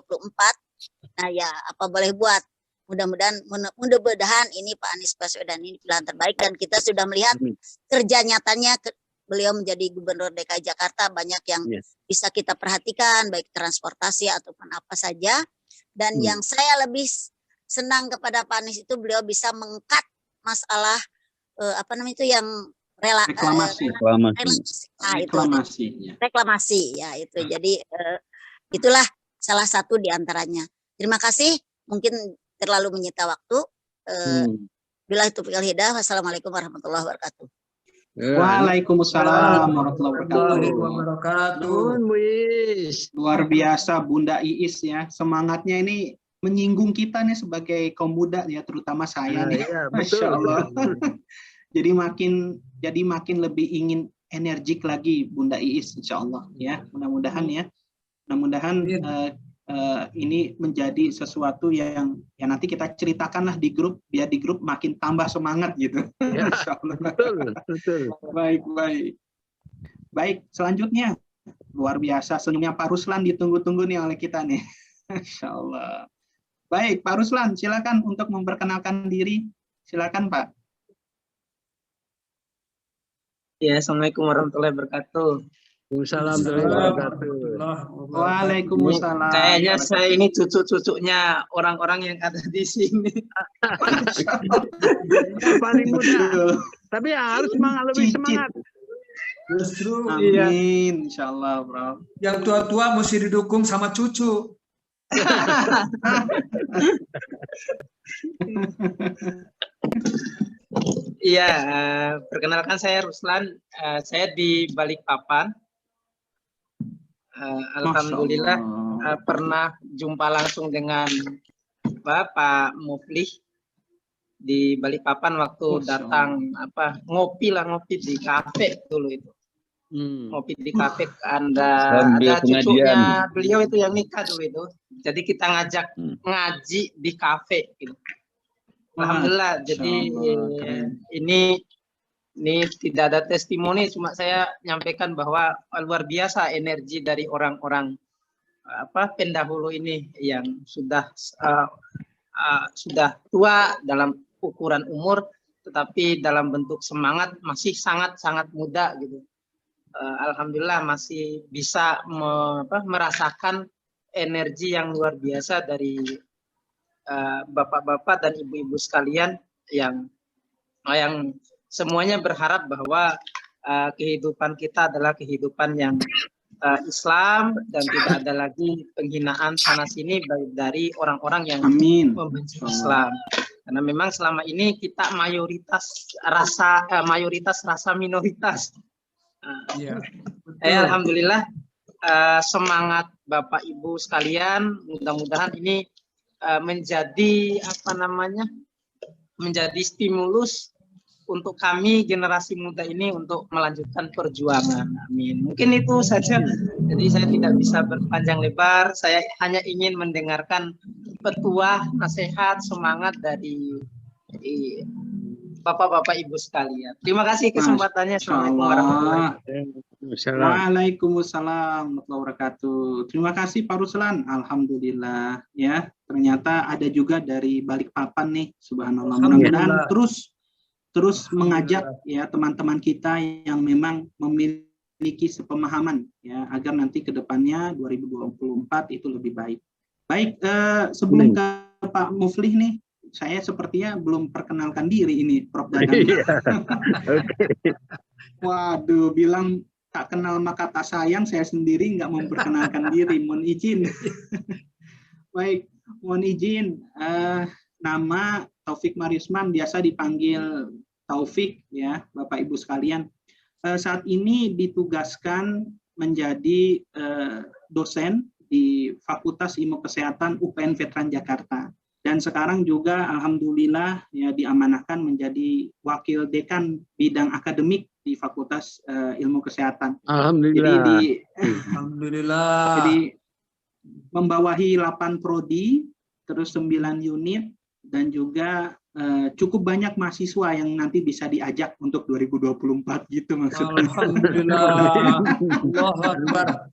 Nah ya apa boleh buat, mudah-mudahan ini Pak Anies Baswedan ini pilihan terbaik dan kita sudah melihat kerja nyatanya beliau menjadi Gubernur DKI Jakarta banyak yang bisa kita perhatikan baik transportasi ataupun apa saja. Dan yang saya lebih senang kepada Pak Anies itu beliau bisa mengkat masalah itu yang reklamasi ya itu. Jadi itulah salah satu di antaranya. Terima kasih, mungkin terlalu menyita waktu. Billahi taufiq wal hidayah. Wassalamualaikum warahmatullahi wabarakatuh. Waalaikumsalam warahmatullahi wabarakatuh. Luar biasa Bunda Iis ya, semangatnya ini menyinggung kita nih sebagai kaum muda ya, terutama saya nih. Masya Allah. Jadi makin lebih ingin energik lagi Bunda Iis, insya Allah ya. Mudah-mudahan ya, ini menjadi sesuatu yang nanti kita ceritakanlah di grup, biar di grup makin tambah semangat gitu. Ya, insya Allah. Betul. Baik, selanjutnya luar biasa senyumnya Pak Ruslan ditunggu-tunggu nih oleh kita nih. Insya Allah. Baik, Pak Ruslan, silakan untuk memperkenalkan diri. Silakan, Pak. Ya, Assalamualaikum warahmatullahi wabarakatuh. Waalaikumsalam. Kayaknya saya ini cucu-cucunya orang-orang yang ada di sini. Paling muda. Tapi harus lebih semangat. Justru amin, insyaallah, Bro. Yang tua-tua mesti didukung sama cucu. Iya, perkenalkan saya Ruslan, saya di Balikpapan. Alhamdulillah pernah jumpa langsung dengan Pak Muflih di Balikpapan waktu datang ngopi di kafe dulu itu. Ngopi di kafe, ada cucunya beliau itu yang nikah dulu itu. Jadi kita ngajak ngaji di kafe gitu. Alhamdulillah. Jadi ini tidak ada testimoni, cuma saya nyampaikan bahwa luar biasa energi dari orang-orang pendahulu ini yang sudah tua dalam ukuran umur, tetapi dalam bentuk semangat masih sangat-sangat muda gitu. Alhamdulillah masih bisa merasakan energi yang luar biasa dari bapak-bapak dan ibu-ibu sekalian yang semuanya berharap bahwa kehidupan kita adalah kehidupan yang Islam dan tidak ada lagi penghinaan sana sini baik dari orang-orang yang membenci Islam. Karena memang selama ini kita mayoritas rasa minoritas. Alhamdulillah semangat Bapak Ibu sekalian, mudah-mudahan ini menjadi menjadi stimulus untuk kami generasi muda ini untuk melanjutkan perjuangan. Amin. Mungkin itu saja. Jadi saya tidak bisa berpanjang lebar. Saya hanya ingin mendengarkan petuah, nasihat, semangat dari Bapak-bapak Ibu sekalian. Terima kasih kesempatannya. Assalamualaikum warahmatullahi wabarakatuh. Waalaikumsalam warahmatullahi wabarakatuh. Terima kasih Pak Ruslan. Alhamdulillah ya. Ternyata ada juga dari Balikpapan nih. Subhanallah. Mudah-mudahan terus mengajak ya teman-teman kita yang memang memiliki sepemahaman ya agar nanti ke depannya 2024 itu lebih baik. Baik, sebelum ke Pak Muflih nih, saya sepertinya belum perkenalkan diri ini, Prof. Dadang. Waduh, bilang tak kenal maka tak sayang, saya sendiri nggak memperkenalkan diri, mohon izin. Baik, mohon izin. Nama Taufik Marisman, biasa dipanggil Taufik ya, Bapak Ibu sekalian. Saat ini ditugaskan menjadi dosen di Fakultas Ilmu Kesehatan UPN Veteran Jakarta. Dan sekarang juga alhamdulillah ya diamanahkan menjadi wakil dekan bidang akademik di Fakultas Ilmu Kesehatan. Alhamdulillah. Jadi membawahi 8 prodi, terus 9 unit, dan juga cukup banyak mahasiswa yang nanti bisa diajak untuk 2024 gitu maksudnya. Alhamdulillah. Allahu Akbar.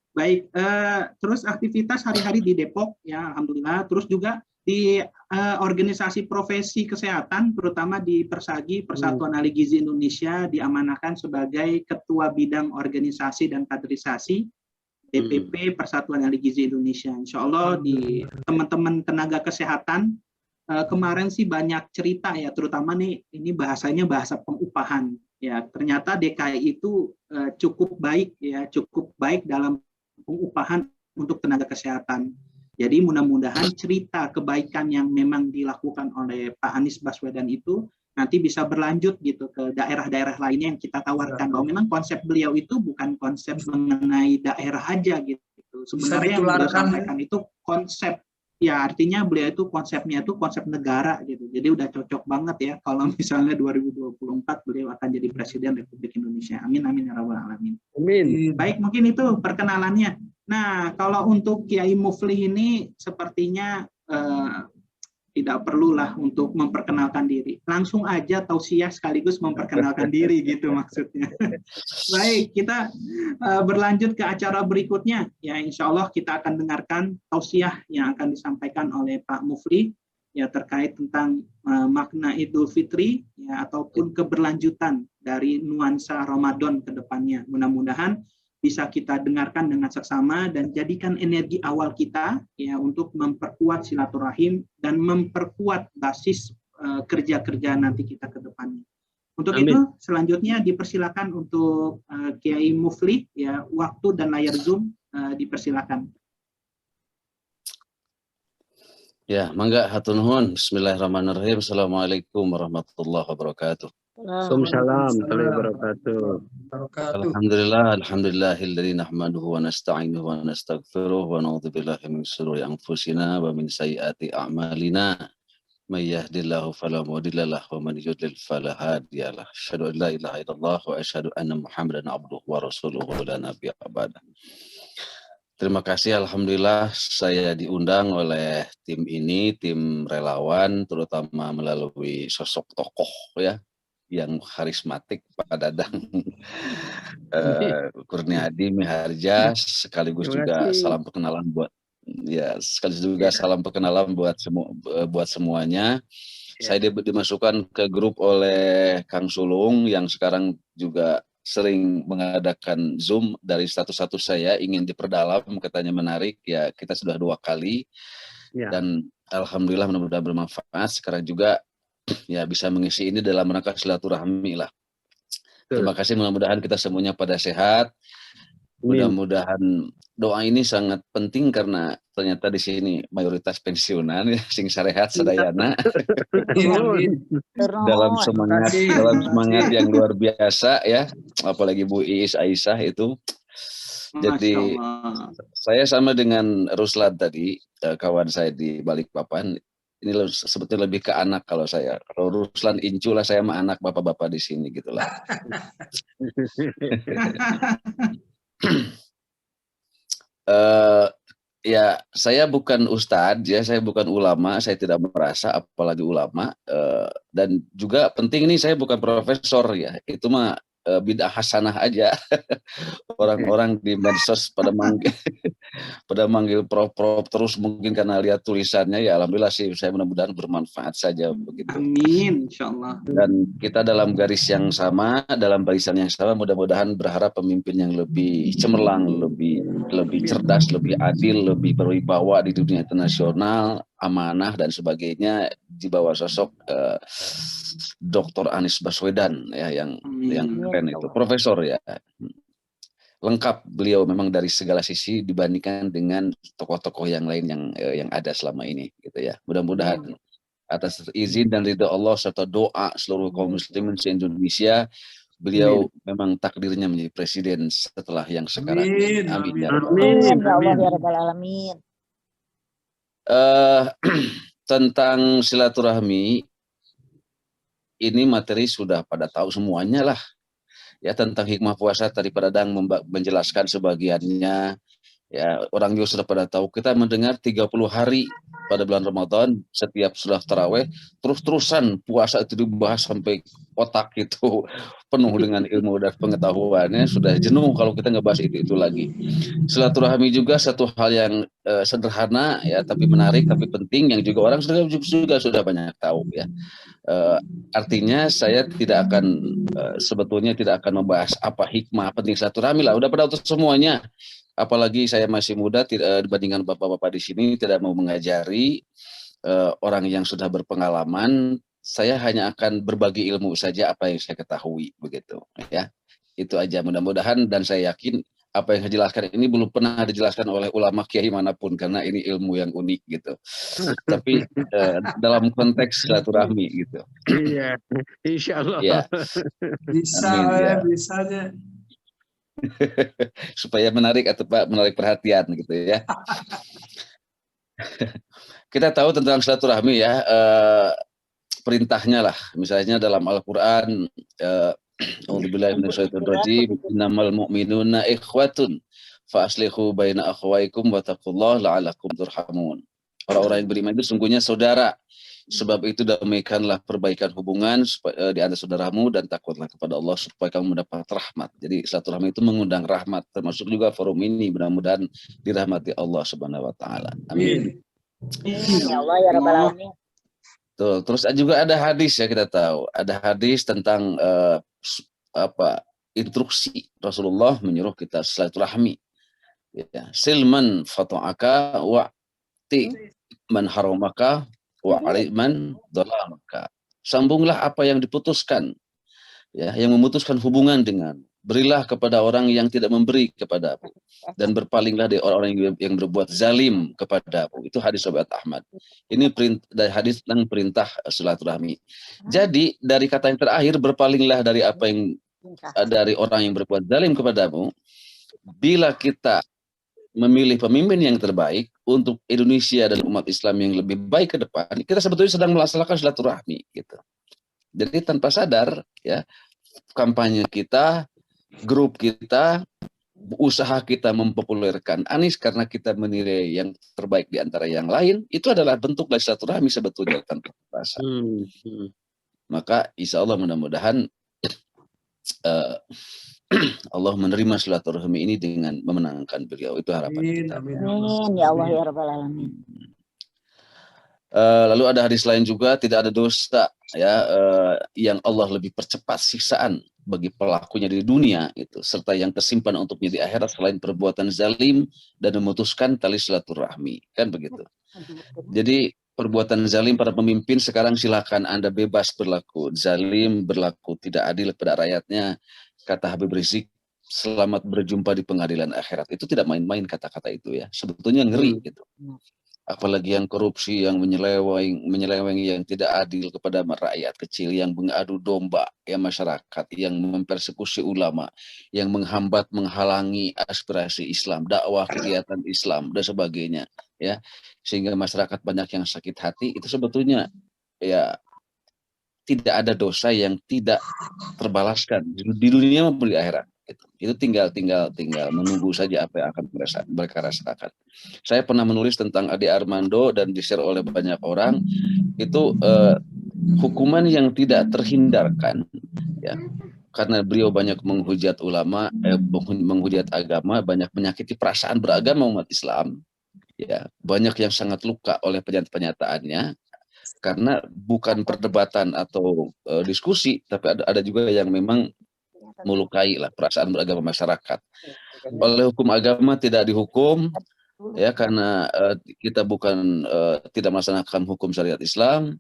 Baik, terus aktivitas hari-hari di Depok ya, alhamdulillah. Terus juga di organisasi profesi kesehatan, terutama di Persagi, Persatuan Ahli Gizi Indonesia, diamanahkan sebagai Ketua Bidang Organisasi dan Kaderisasi DPP Persatuan Ahli Gizi Indonesia. Insya Allah di teman-teman tenaga kesehatan kemarin sih banyak cerita ya, terutama nih ini bahasanya bahasa pengupahan ya. Ternyata DKI itu cukup baik ya, cukup baik dalam pengupahan untuk tenaga kesehatan. Jadi mudah-mudahan cerita kebaikan yang memang dilakukan oleh Pak Anies Baswedan itu nanti bisa berlanjut gitu ke daerah-daerah lainnya yang kita tawarkan, bahwa memang konsep beliau itu bukan konsep mengenai daerah aja gitu. Sebenarnya yang beliau sampaikan itu konsep, ya artinya beliau itu konsepnya itu konsep negara gitu. Jadi udah cocok banget ya kalau misalnya 2024 beliau akan jadi Presiden Republik Indonesia. Amin amin ya rabbal alamin. Amin. Baik, mungkin itu perkenalannya. Nah, kalau untuk Kiai Muflih ini sepertinya tidak perlulah untuk memperkenalkan diri. Langsung aja tausiah sekaligus memperkenalkan diri gitu maksudnya. Baik, kita berlanjut ke acara berikutnya. Ya, insya Allah kita akan dengarkan tausiah yang akan disampaikan oleh Pak Muflih ya terkait tentang makna Idul Fitri ya ataupun keberlanjutan dari nuansa Ramadan ke depannya. Mudah-mudahan bisa kita dengarkan dengan seksama dan jadikan energi awal kita ya untuk memperkuat silaturahim dan memperkuat basis kerja-kerja nanti kita ke depannya. Untuk Amin. itu selanjutnya dipersilakan untuk Kiai Muflih ya, waktu dan layar Zoom dipersilakan. Ya, mangga hatur nuhun. Bismillahirrahmanirrahim. Assalamualaikum warahmatullahi wabarakatuh. Waalaikumsalam warahmatullahi wabarakatuh. Alhamdulillahilladzi nahmaduhu wa nasta'inuhu wa nastaghfiruh wa na'udzu billahi min shururi anfusina wa min sayyiati a'malina. May yahdihillahu fala mudilla lahu wa man yudlil fala hadiyalah. Asyhadu an la ilaha illallah wa asyhadu anna Muhammadan abduhu wa rasuluhu la nabiyya ba'da. Terima kasih, alhamdulillah saya diundang oleh tim ini, tim relawan, terutama melalui sosok tokoh ya yang karismatik Pak Dadang Kurniadi Miharja, sekaligus juga salam perkenalan buat semuanya. Saya dimasukkan ke grup oleh Kang Sulung yang sekarang juga sering mengadakan Zoom. Dari status saya ingin diperdalam, katanya menarik, ya kita sudah 2 kali dan alhamdulillah mudah-mudahan bermanfaat. Sekarang juga ya bisa mengisi ini dalam rangka silaturahmi lah. Terima kasih, mudah-mudahan kita semuanya pada sehat. Mudah-mudahan doa ini sangat penting karena ternyata di sini mayoritas pensiunan ya, sing sarehat sadayana. dalam semangat yang luar biasa ya, apalagi Bu Iis Aisyah itu. Jadi saya sama dengan Ruslan tadi, kawan saya di Balikpapan, ini sebetulnya lebih ke anak kalau saya. Kalau Ruslan Incu lah, saya mah anak bapak-bapak di sini gitulah. Ya, saya bukan ustadz ya, saya bukan ulama, saya tidak merasa apalagi ulama, dan juga penting ini saya bukan profesor ya, itu mah bid'ah hasanah aja. Orang-orang di medsos pada manggil prof terus, mungkin karena lihat tulisannya. Ya alhamdulillah sih, saya mudah-mudahan bermanfaat saja begitu. Amin, insyaallah. Dan kita dalam garis yang sama, dalam barisan yang sama, mudah-mudahan berharap pemimpin yang lebih cemerlang, lebih cerdas, lebih adil, lebih berwibawa di dunia internasional, amanah dan sebagainya, di bawah sosok Dr. Anies Baswedan ya, yang keren itu, profesor ya. Lengkap beliau memang dari segala sisi dibandingkan dengan tokoh-tokoh yang lain yang ada selama ini gitu ya. Mudah-mudahan atas izin dan ridha Allah serta doa seluruh kaum muslimin se-Indonesia, beliau memang takdirnya menjadi presiden setelah yang sekarang. Amin ya Allah ya rabbal alamin. Tentang silaturahmi ini materi sudah pada tahu semuanya lah. Ya, tentang hikmah puasa tadi Pak Dadang menjelaskan sebagiannya. Ya, orang juga sudah pada tahu. Kita mendengar 30 hari pada bulan Ramadan, setiap sudah taraweh, terus-terusan puasa itu dibahas sampai otak itu penuh dengan ilmu dan pengetahuannya. Sudah jenuh kalau kita ngebahas itu lagi. Silaturahmi juga satu hal yang sederhana ya, tapi menarik, tapi penting, yang juga orang juga sudah banyak tahu ya. Artinya saya tidak akan sebetulnya tidak akan membahas apa hikmah penting silaturahmi lah, udah pada tahu semuanya. Apalagi saya masih muda, dibandingkan bapak-bapak di sini, tidak mau mengajari orang yang sudah berpengalaman. Saya hanya akan berbagi ilmu saja apa yang saya ketahui begitu ya. Itu aja, mudah-mudahan, dan saya yakin apa yang saya jelaskan ini belum pernah dijelaskan oleh ulama kiai manapun, karena ini ilmu yang unik gitu. Tapi dalam konteks silaturahmi gitu. Iya, insya Allah. Ya. Bisa, bisa aja. Supaya menarik atau Pak, menarik perhatian gitu ya. Kita tahu tentang silaturahmi ya, perintahnya lah, misalnya dalam Al-Quran, A'udzubillahi minasyaitonir rajim, innamal mu'minuna ikhwatun fa aslihu baina akhwaikum wattaqullaha la'allakum turhamun. Orang-orang yang beriman itu sungguhnya saudara, sebab itu damaikanlah perbaikan hubungan di antara saudaramu dan takutlah kepada Allah supaya kamu mendapat rahmat. Jadi silaturahmi itu mengundang rahmat, termasuk juga forum ini, mudah-mudahan dirahmati Allah Subhanahu wa taala. Amin. Ya Allah ya rabbal alamin. Tuh, terus juga ada hadis ya, kita tahu ada hadis tentang instruksi Rasulullah menyuruh kita silaturahmi. Ya, silman fata'aka wa'ti man haramaka wa aliman dhalamaka. Sambunglah apa yang diputuskan. Ya, yang memutuskan hubungan dengan berilah kepada orang yang tidak memberi kepadamu, dan berpalinglah dari orang-orang yang berbuat zalim kepadamu. Itu hadis sahabat Ahmad. Ini dari hadis tentang perintah silaturahmi. Jadi dari kata yang terakhir, berpalinglah dari apa yang dari orang yang berbuat zalim kepadamu. Bila kita memilih pemimpin yang terbaik untuk Indonesia dan umat Islam yang lebih baik ke depan, kita sebetulnya sedang melaksanakan silaturahmi gitu. Jadi tanpa sadar ya, kampanye kita, grup kita, usaha kita mempopulerkan Anies karena kita menilai yang terbaik di antara yang lain, itu adalah bentuk dari silaturahmi sebetulnya tanpa terasa. Maka insya Allah mudah-mudahan Allah menerima silaturahmi ini dengan memenangkan beliau. Itu harapan kita. Amin ya Allah ya Rabbal Alamin. Lalu ada hadis lain juga, tidak ada dosa ya yang Allah lebih percepat siksaan bagi pelakunya di dunia itu, serta yang tersimpan untuknya di akhirat selain perbuatan zalim dan memutuskan tali silaturahmi, kan begitu. Jadi perbuatan zalim para pemimpin sekarang silakan Anda bebas berlaku zalim, berlaku tidak adil kepada rakyatnya. Kata Habib Rizik, selamat berjumpa di pengadilan akhirat. Itu tidak main-main kata-kata itu ya. Sebetulnya ngeri gitu. Apalagi yang korupsi, yang menyeleweng yang tidak adil kepada rakyat kecil, yang mengadu domba ya masyarakat, yang mempersekusi ulama, yang menghambat, menghalangi aspirasi Islam, dakwah, kegiatan Islam dan sebagainya ya. Sehingga masyarakat banyak yang sakit hati. Itu sebetulnya ya tidak ada dosa yang tidak terbalaskan di dunia maupun di akhirat. Itu tinggal menunggu saja apa yang akan mereka rasakan. Saya pernah menulis tentang Ade Armando dan di-share oleh banyak orang. Itu hukuman yang tidak terhindarkan, ya, karena beliau banyak menghujat ulama, menghujat agama, banyak menyakiti perasaan beragama umat Islam. Ya, banyak yang sangat luka oleh pernyataan-pernyataannya. Karena bukan perdebatan atau diskusi, tapi ada juga yang memang melukai lah perasaan beragama masyarakat. Oleh hukum agama tidak dihukum, ya karena kita bukan tidak melaksanakan hukum syariat Islam.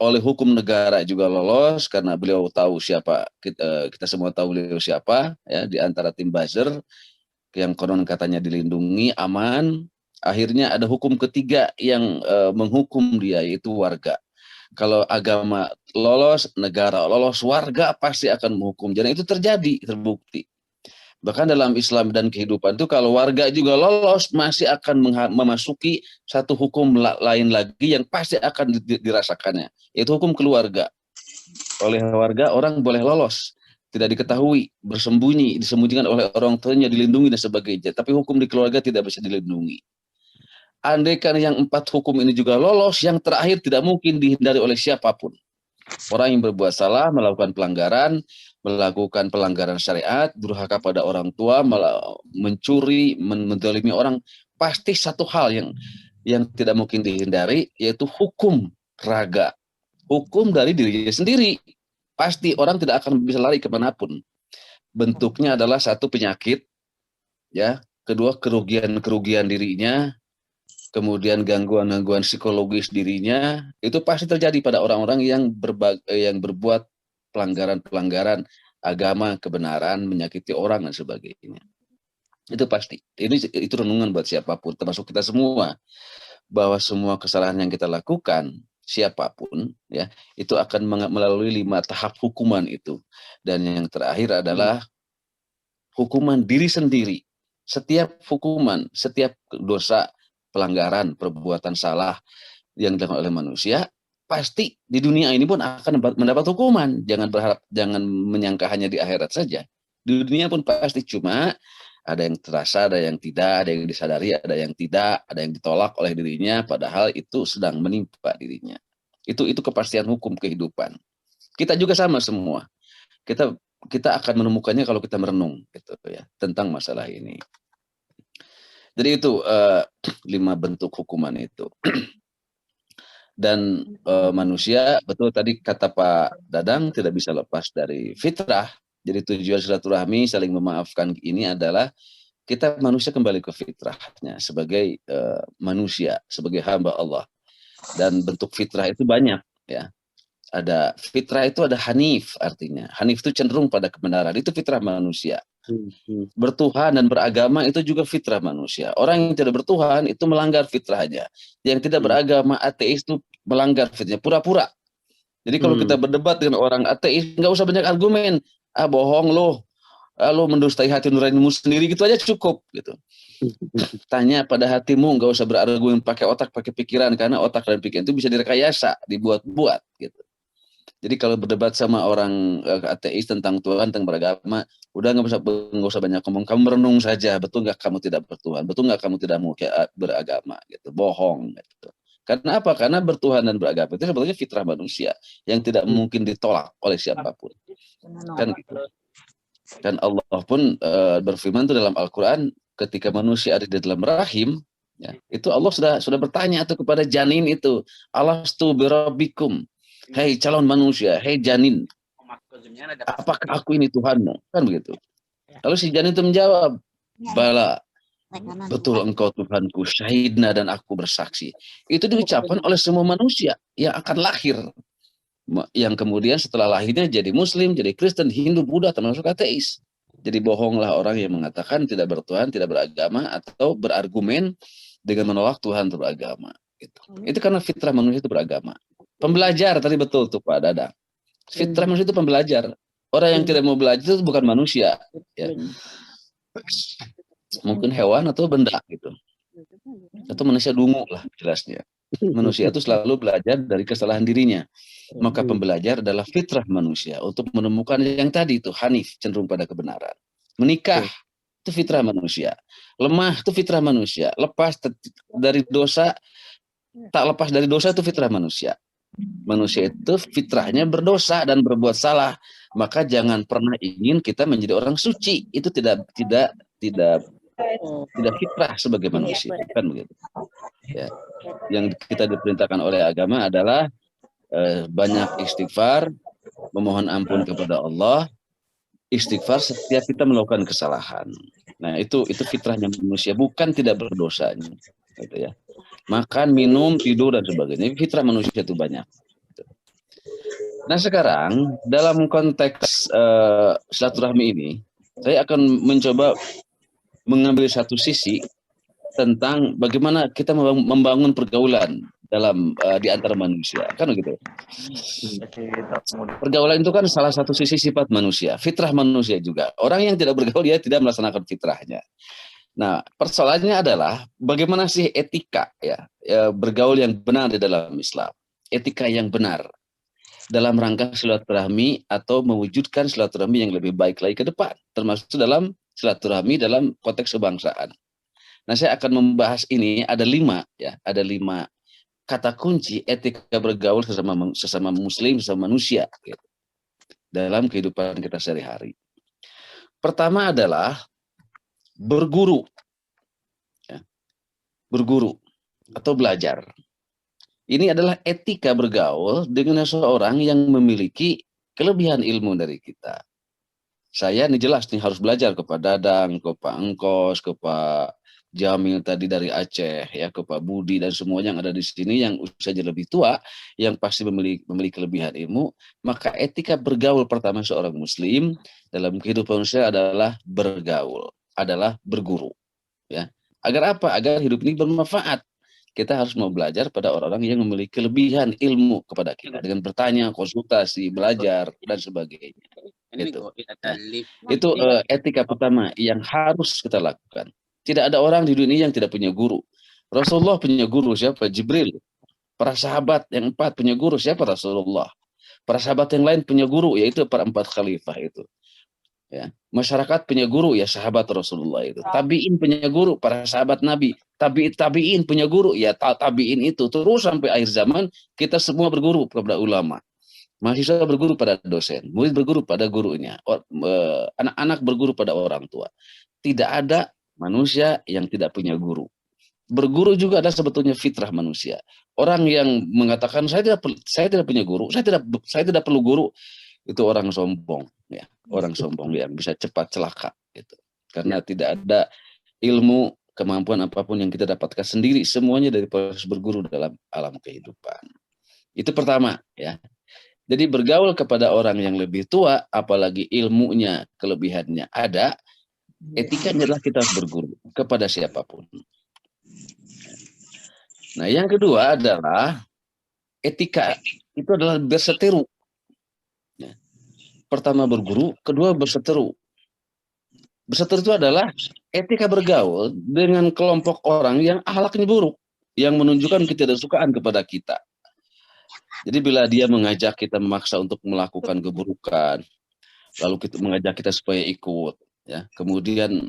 Oleh hukum negara juga lolos karena beliau tahu siapa, kita semua tahu beliau siapa, ya di antara tim buzzer yang konon katanya dilindungi, aman. Akhirnya ada hukum ketiga yang menghukum dia, yaitu warga. Kalau agama lolos, negara lolos, warga pasti akan menghukum. Jadi itu terjadi, terbukti. Bahkan dalam Islam dan kehidupan itu kalau warga juga lolos, masih akan memasuki satu hukum lain lagi yang pasti akan dirasakannya, yaitu hukum keluarga. Oleh warga orang boleh lolos, tidak diketahui, bersembunyi, disembunyikan oleh orang tuanya, dilindungi dan sebagainya. Tapi hukum di keluarga tidak bisa dilindungi. Andaikan yang 4 hukum ini juga lolos, yang terakhir tidak mungkin dihindari oleh siapapun. Orang yang berbuat salah, melakukan pelanggaran syariat, durhaka pada orang tua, mencuri, menzalimi orang, pasti satu hal yang tidak mungkin dihindari, yaitu hukum raga. Hukum dari dirinya sendiri. Pasti orang tidak akan bisa lari kemanapun. Bentuknya adalah satu penyakit, ya. Kedua kerugian dirinya. Kemudian gangguan psikologis dirinya, itu pasti terjadi pada orang-orang yang berbuat pelanggaran agama, kebenaran, menyakiti orang dan sebagainya. Itu pasti. Itu renungan buat siapapun, termasuk kita semua, bahwa semua kesalahan yang kita lakukan, siapapun, ya, itu akan melalui 5 tahap hukuman itu. Dan yang terakhir adalah hukuman diri sendiri. Setiap hukuman, setiap dosa, pelanggaran, perbuatan salah yang dilakukan oleh manusia, pasti di dunia ini pun akan mendapat hukuman. Jangan menyangka hanya di akhirat saja. Di dunia pun pasti, cuma ada yang terasa, ada yang tidak, ada yang disadari, ada yang tidak, ada yang ditolak oleh dirinya, padahal itu sedang menimpa dirinya. Itu kepastian hukum kehidupan. Kita juga sama semua. Kita akan menemukannya kalau kita merenung gitu ya tentang masalah ini. Jadi itu 5 bentuk hukuman itu. Dan manusia, betul tadi kata Pak Dadang, tidak bisa lepas dari fitrah. Jadi tujuan silaturahmi saling memaafkan ini adalah kita manusia kembali ke fitrahnya sebagai manusia, sebagai hamba Allah. Dan bentuk fitrah itu banyak ya. Ada fitrah itu ada hanif artinya. Hanif itu cenderung pada kebenaran. Itu fitrah manusia. Bertuhan dan beragama itu juga fitrah manusia. Orang yang tidak bertuhan itu melanggar fitrahnya. Yang tidak beragama ateis itu melanggar fitrahnya. Pura-pura. Jadi kalau kita berdebat dengan orang ateis, nggak usah banyak argumen. Ah bohong lo. Lo mendustai hati nuranimu sendiri gitu aja cukup gitu. Tanya pada hatimu, nggak usah berargumen pakai otak, pakai pikiran, karena otak dan pikiran itu bisa direkayasa, dibuat-buat gitu. Jadi kalau berdebat sama orang ateis tentang Tuhan, tentang beragama, udah nggak usah banyak ngomong. Kamu merenung saja, betul nggak kamu tidak bertuhan, betul nggak kamu tidak mau beragama, gitu. Bohong, gitu. Karena apa? Karena bertuhan dan beragama itu sebetulnya fitrah manusia yang tidak mungkin ditolak oleh siapapun. Kan gitu. Dan Allah pun berfirman itu dalam Al-Quran, ketika manusia ada di dalam rahim, ya, itu Allah sudah bertanya tuh kepada janin itu, alastu birabbikum. Hei calon manusia, hei janin, apakah aku ini Tuhanmu? Kan begitu. Lalu si janin itu menjawab, bala, betul engkau Tuhanku, syahidna dan aku bersaksi. Itu diucapkan oleh semua manusia yang akan lahir. Yang kemudian setelah lahirnya jadi Muslim, jadi Kristen, Hindu, Buddha, termasuk ateis. Jadi bohonglah orang yang mengatakan tidak bertuhan, tidak beragama, atau berargumen dengan menolak Tuhan atau beragama. Gitu. Itu karena fitrah manusia itu beragama. Pembelajar tadi betul tuh Pak Dadang. Fitrah manusia itu pembelajar. Orang yang tidak mau belajar itu bukan manusia. Ya. Mungkin hewan atau benda gitu. Atau manusia dungu lah jelasnya. Manusia itu selalu belajar dari kesalahan dirinya. Maka pembelajar adalah fitrah manusia untuk menemukan yang tadi itu hanif, cenderung pada kebenaran. Menikah itu fitrah manusia. Lemah itu fitrah manusia. Lepas dari dosa, tak lepas dari dosa itu fitrah manusia. Manusia itu fitrahnya berdosa dan berbuat salah, maka jangan pernah ingin kita menjadi orang suci. Itu tidak fitrah sebagai manusia, kan begitu. Ya. Yang kita diperintahkan oleh agama adalah banyak istighfar, memohon ampun kepada Allah, istighfar setiap kita melakukan kesalahan. Nah itu fitrahnya manusia, bukan tidak berdosanya, gitu ya. Makan, minum, tidur dan sebagainya. Fitrah manusia itu banyak. Nah sekarang dalam konteks silaturahmi ini, saya akan mencoba mengambil satu sisi tentang bagaimana kita membangun pergaulan dalam di antara manusia, kan begitu. Pergaulan itu kan salah satu sisi sifat manusia, fitrah manusia juga. Orang yang tidak bergaul dia tidak melaksanakan fitrahnya. Nah, persoalannya adalah bagaimana sih etika ya bergaul yang benar di dalam Islam. Etika yang benar dalam rangka silaturahmi atau mewujudkan silaturahmi yang lebih baik lagi ke depan, termasuk dalam silaturahmi dalam konteks kebangsaan. Nah, saya akan membahas ini ada 5 kata kunci etika bergaul sesama muslim, sesama manusia gitu, dalam kehidupan kita sehari-hari. Pertama adalah berguru, ya. Berguru atau belajar. Ini adalah etika bergaul dengan seseorang yang memiliki kelebihan ilmu dari kita. Saya ini jelas nih harus belajar ke Pak Dadang, ke Pak Engkos, ke Pak Jamil tadi dari Aceh, ya, ke Pak Budi dan semuanya yang ada di sini yang usianya lebih tua, yang pasti memiliki kelebihan ilmu. Maka etika bergaul pertama seorang muslim dalam kehidupan manusia adalah bergaul, adalah berguru, ya. Agar apa? Agar hidup ini bermanfaat. Kita harus mau belajar pada orang-orang yang memiliki kelebihan ilmu kepada kita dengan bertanya, konsultasi, belajar dan sebagainya. Gitu. Nah, itu etika pertama yang harus kita lakukan. Tidak ada orang di dunia yang tidak punya guru. Rasulullah punya guru siapa? Jibril. Para sahabat yang 4 punya guru siapa? Rasulullah. Para sahabat yang lain punya guru, yaitu para 4 khalifah itu. Ya. Masyarakat punya guru, ya sahabat Rasulullah itu. Tabi'in punya guru, para sahabat Nabi. Tabi'in punya guru, ya tabi'in itu. Terus sampai akhir zaman kita semua berguru kepada ulama. Mahasiswa berguru pada dosen, murid berguru pada gurunya, anak-anak berguru pada orang tua. Tidak ada manusia yang tidak punya guru. Berguru juga adalah sebetulnya fitrah manusia. Orang yang mengatakan saya tidak punya guru, saya tidak perlu guru, itu orang sombong, ya, orang sombong yang bisa cepat celaka, gitu. Karena tidak ada ilmu, kemampuan apapun yang kita dapatkan sendiri, semuanya dari proses berguru dalam alam kehidupan. Itu pertama, ya. Jadi bergaul kepada orang yang lebih tua, apalagi ilmunya, kelebihannya ada, etikanya adalah kita harus berguru kepada siapapun. Nah, yang kedua adalah etika itu adalah berseteru. Pertama berguru, kedua berseteru. Berseteru itu adalah etika bergaul dengan kelompok orang yang akhlaknya buruk, yang menunjukkan ketidaksukaan kepada kita. Jadi bila dia mengajak kita, memaksa untuk melakukan keburukan, lalu kita mengajak kita supaya ikut, ya, kemudian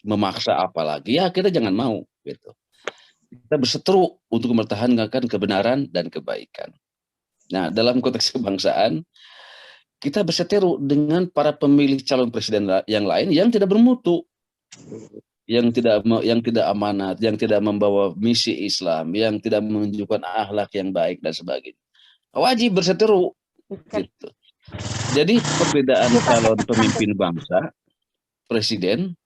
memaksa apalagi, ya kita jangan mau, gitu. Kita berseteru untuk mempertahankan kebenaran dan kebaikan. Nah, dalam konteks kebangsaan, kita berseteru dengan para pemilih calon presiden yang lain yang tidak bermutu, yang tidak amanat, yang tidak membawa misi Islam, yang tidak menunjukkan akhlak yang baik dan sebagainya. Wajib berseteru, gitu. Jadi perbedaan calon pemimpin bangsa, presiden,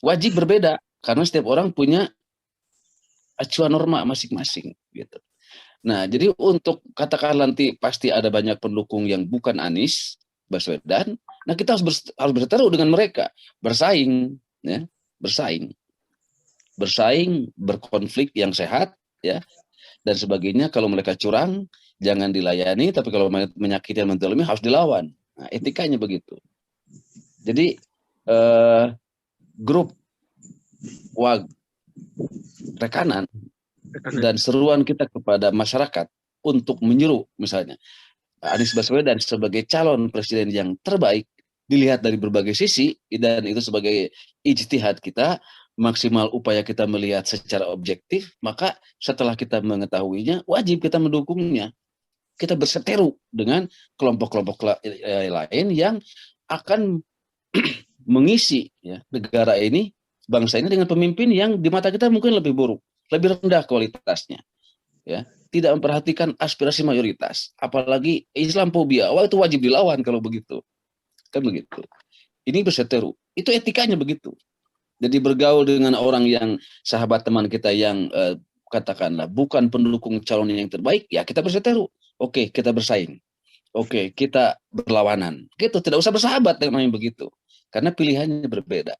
wajib berbeda karena setiap orang punya acuan norma masing-masing, gitu. Nah, jadi untuk katakan nanti pasti ada banyak pendukung yang bukan Anies Baswedan, nah kita harus berseteru dengan mereka, bersaing, ya, bersaing, berkonflik yang sehat, ya, dan sebagainya. Kalau mereka curang, jangan dilayani, tapi kalau menyakiti dan menzalimi harus dilawan. Nah, etikanya begitu. Jadi grup rekanan dan seruan kita kepada masyarakat untuk menyuruh misalnya Anies Baswedan sebagai calon presiden yang terbaik dilihat dari berbagai sisi, dan itu sebagai ijtihad kita, maksimal upaya kita melihat secara objektif, maka setelah kita mengetahuinya wajib kita mendukungnya. Kita berseteru dengan kelompok-kelompok lain yang akan mengisi, ya, negara ini, bangsa ini dengan pemimpin yang di mata kita mungkin lebih buruk, lebih rendah kualitasnya, ya, tidak memperhatikan aspirasi mayoritas, apalagi Islamfobia. Wah, itu wajib dilawan kalau begitu, kan begitu. Ini berseteru, itu etikanya begitu. Jadi bergaul dengan orang yang sahabat teman kita yang katakanlah bukan pendukung calon yang terbaik, ya kita berseteru. Oke, kita bersaing. Oke, kita berlawanan. Gitu, tidak usah bersahabat dengan yang begitu, karena pilihannya berbeda.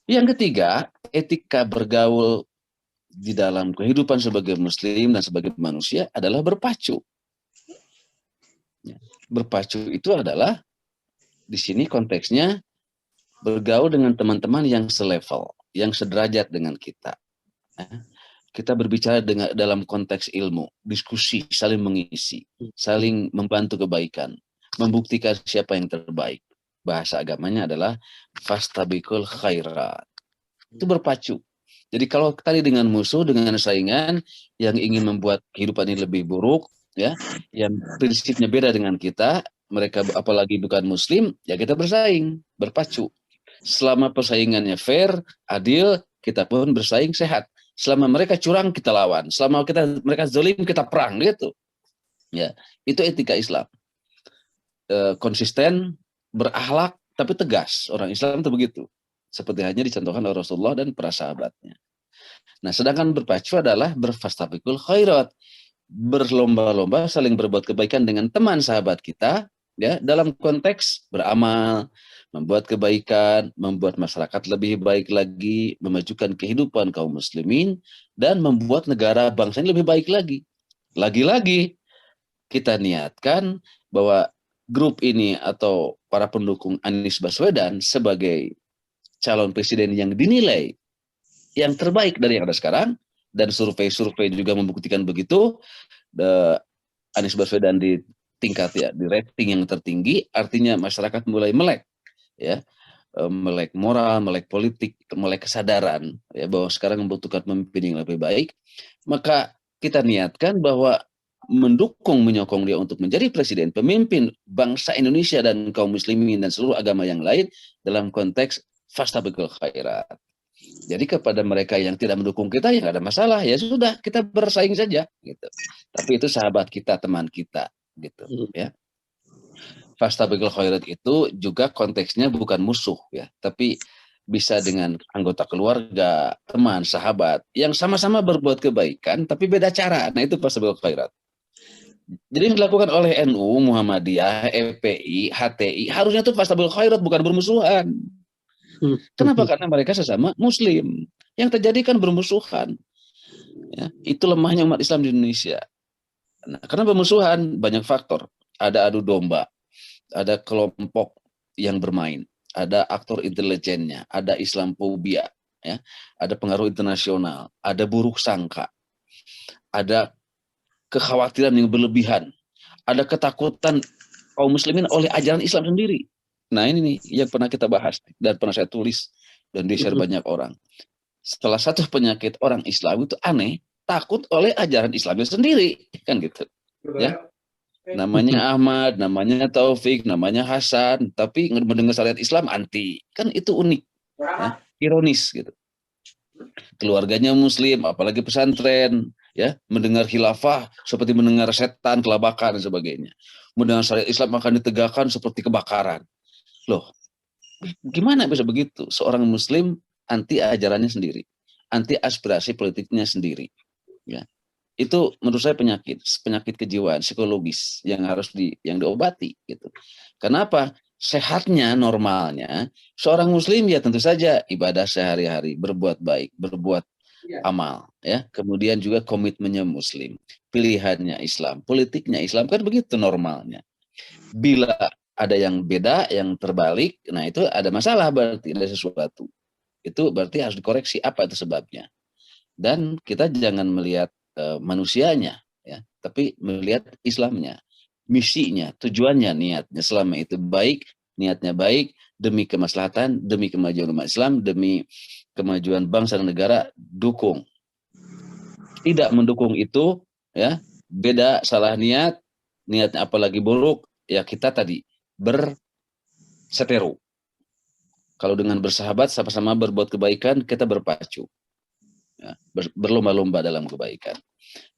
Yang ketiga, etika bergaul di dalam kehidupan sebagai muslim dan sebagai manusia adalah berpacu. Berpacu itu adalah di sini konteksnya bergaul dengan teman-teman yang selevel, yang sederajat dengan kita. Kita berbicara dengan dalam konteks ilmu, diskusi, saling mengisi, saling membantu kebaikan, membuktikan siapa yang terbaik. Bahasa agamanya adalah fastabiqul khairat. Itu berpacu. Jadi kalau tadi dengan musuh, dengan saingan yang ingin membuat kehidupan ini lebih buruk, ya, yang prinsipnya beda dengan kita, mereka apalagi bukan muslim, ya kita bersaing, berpacu. Selama persaingannya fair, adil, kita pun bersaing sehat. Selama mereka curang, kita lawan. Selama mereka zalim, kita perang, gitu. Ya, itu etika Islam. Konsisten, berakhlak, tapi tegas. Orang Islam itu begitu. Seperti hanya dicontohkan oleh Rasulullah dan para sahabatnya. Nah, sedangkan berpacu adalah berfastabiqul khairat. Berlomba-lomba saling berbuat kebaikan dengan teman sahabat kita, ya, dalam konteks beramal, membuat kebaikan, membuat masyarakat lebih baik lagi, memajukan kehidupan kaum muslimin, dan membuat negara bangsa ini lebih baik lagi. Lagi-lagi kita niatkan bahwa grup ini atau para pendukung Anies Baswedan sebagai calon presiden yang dinilai yang terbaik dari yang ada sekarang, dan survei-survei juga membuktikan begitu, Anies Baswedan di tingkat, ya, di rating yang tertinggi, artinya masyarakat mulai melek, ya, melek moral, melek politik, melek kesadaran, ya, bahwa sekarang membutuhkan pemimpin yang lebih baik. Maka kita niatkan bahwa mendukung, menyokong dia untuk menjadi presiden, pemimpin bangsa Indonesia dan kaum muslimin dan seluruh agama yang lain dalam konteks fastabiqul khairat. Jadi kepada mereka yang tidak mendukung kita, ya nggak ada masalah, ya sudah, kita bersaing saja, gitu. Tapi itu sahabat kita, teman kita, gitu, ya. Fastabiqul khairat itu juga konteksnya bukan musuh, ya, tapi bisa dengan anggota keluarga, teman, sahabat yang sama-sama berbuat kebaikan tapi beda cara. Nah, itu fastabiqul khairat. Jadi yang dilakukan oleh NU, Muhammadiyah, FPI, HTI harusnya itu fastabul khairat, bukan bermusuhan. Kenapa? Karena mereka sesama Muslim. Yang terjadi kan bermusuhan. Ya, itu lemahnya umat Islam di Indonesia. Nah, karena bermusuhan banyak faktor. Ada adu domba, ada kelompok yang bermain, ada aktor intelijennya, ada Islamophobia, ya, ada pengaruh internasional, ada buruk sangka, ada kekhawatiran yang berlebihan, ada ketakutan kaum muslimin oleh ajaran Islam sendiri. Nah ini nih yang pernah kita bahas dan pernah saya tulis dan di-share banyak orang. Salah satu penyakit orang Islam itu aneh, takut oleh ajaran Islamnya sendiri, kan gitu. Ya, namanya Ahmad, namanya Taufik, namanya Hasan, tapi mendengar syariat Islam anti, kan itu unik, ya, ironis gitu. Keluarganya Muslim, apalagi pesantren, ya, mendengar khilafah seperti mendengar setan, kelabakan dan sebagainya. Mendengar syariat Islam akan ditegakkan seperti kebakaran. Loh, gimana bisa begitu? Seorang Muslim anti ajarannya sendiri, anti aspirasi politiknya sendiri. Ya, itu menurut saya penyakit kejiwaan psikologis yang harus diobati. Gitu. Kenapa? Sehatnya, normalnya, seorang Muslim ya tentu saja ibadah sehari-hari, berbuat baik, berbuat amal, ya. Kemudian juga komitmennya Muslim, pilihannya Islam, politiknya Islam, kan begitu normalnya. Bila ada yang beda, yang terbalik, nah itu ada masalah, berarti ada sesuatu. Itu berarti harus dikoreksi apa itu sebabnya. Dan kita jangan melihat manusianya, ya, tapi melihat Islamnya, misinya, tujuannya, niatnya. Selama itu baik, niatnya baik, demi kemaslahatan, demi kemajuan umat Islam, demi kemajuan bangsa dan negara, dukung. Tidak mendukung itu, ya, beda, salah niat, niatnya apalagi buruk, ya kita tadi berseteru. Kalau dengan bersahabat, sama-sama berbuat kebaikan, kita berpacu. Ya, berlomba-lomba dalam kebaikan.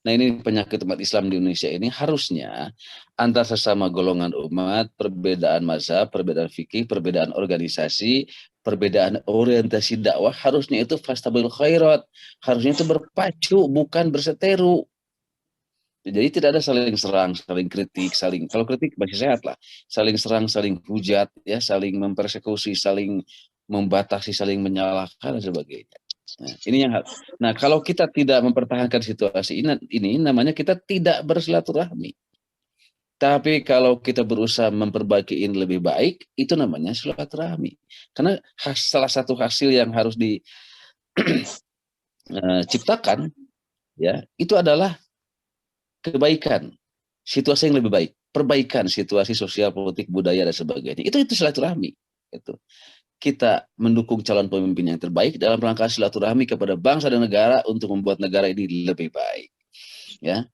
Nah ini penyakit umat Islam di Indonesia ini, harusnya antar sesama golongan umat, perbedaan mazhab, perbedaan fikih, perbedaan organisasi, perbedaan orientasi dakwah, harusnya itu fastabul khairat, harusnya itu berpacu, bukan berseteru. Jadi tidak ada saling serang, saling kritik, kalau kritik masih sehat lah, saling serang, saling hujat, ya, saling mempersekusi, saling membatasi, saling menyalahkan dan sebagainya. Nah, ini yang harus. Nah, kalau kita tidak mempertahankan situasi ini namanya kita tidak bersilaturahmi. Tapi kalau kita berusaha memperbaiki ini lebih baik, itu namanya silaturahmi. Karena salah satu hasil yang harus diciptakan, ya, itu adalah kebaikan, situasi yang lebih baik, perbaikan situasi sosial, politik, budaya dan sebagainya. Itu silaturahmi. Itu. Kita mendukung calon pemimpin yang terbaik dalam rangka silaturahmi kepada bangsa dan negara untuk membuat negara ini lebih baik. Ya,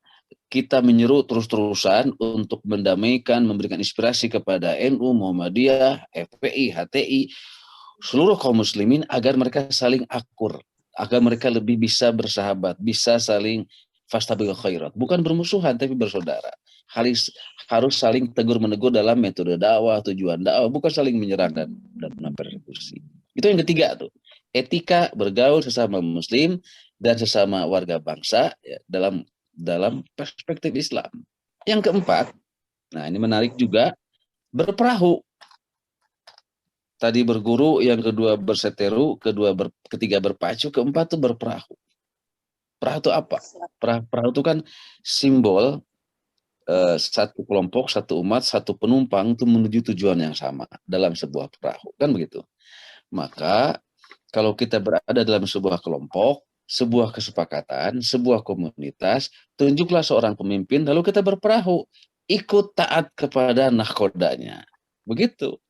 kita menyeru terus-terusan untuk mendamaikan, memberikan inspirasi kepada NU, Muhammadiyah, FPI, HTI, seluruh kaum muslimin agar mereka saling akur, agar mereka lebih bisa bersahabat, bisa saling fastabul khairat, bukan bermusuhan tapi bersaudara. Harus saling tegur menegur dalam metode dakwah, tujuan dakwah, bukan saling menyerang dan mempersekusi. Itu yang ketiga tuh, etika bergaul sesama Muslim dan sesama warga bangsa, ya, dalam perspektif Islam. Yang keempat, nah ini menarik juga, berperahu. Tadi berguru, yang kedua berseteru, ketiga berpacu, keempat tuh berperahu. Perahu itu apa? Perahu itu kan simbol satu kelompok, satu umat, satu penumpang itu menuju tujuan yang sama dalam sebuah perahu, kan begitu. Maka kalau kita berada dalam sebuah kelompok, sebuah kesepakatan, sebuah komunitas, tunjuklah seorang pemimpin, lalu kita berperahu, ikut taat kepada nahkodanya, begitu.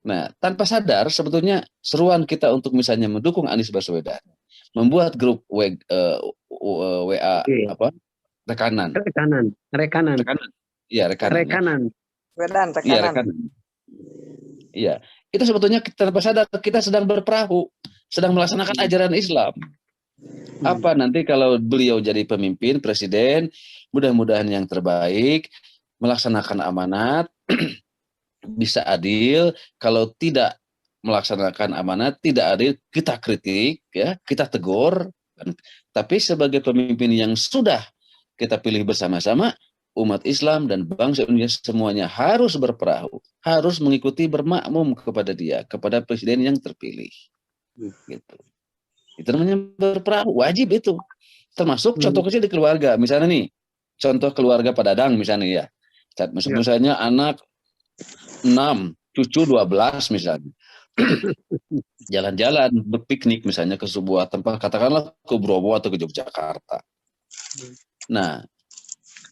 Nah, tanpa sadar sebetulnya seruan kita untuk misalnya mendukung Anies Baswedan, membuat grup WA apa? Rekanan. Iya, rekanan. Iya, rekanan. Iya, itu sebetulnya tanpa sadar kita sedang berperahu, sedang melaksanakan ajaran Islam. Apa nanti kalau beliau jadi pemimpin, presiden, mudah-mudahan yang terbaik, melaksanakan amanat, bisa adil. Kalau tidak melaksanakan amanat, tidak adil, kita kritik, ya, kita tegur. Tapi sebagai pemimpin yang sudah kita pilih bersama-sama, umat Islam dan bangsa Indonesia semuanya harus berperahu, harus mengikuti bermakmum kepada dia, kepada presiden yang terpilih. Gitu. Itu namanya berperahu, wajib itu. Termasuk contoh kecil di keluarga, misalnya nih, contoh keluarga Pak Dadang misalnya ya. Misalnya anak 6, cucu 12 misalnya. Jalan-jalan, berpiknik misalnya ke sebuah tempat, katakanlah ke Bromo atau ke Yogyakarta. Nah,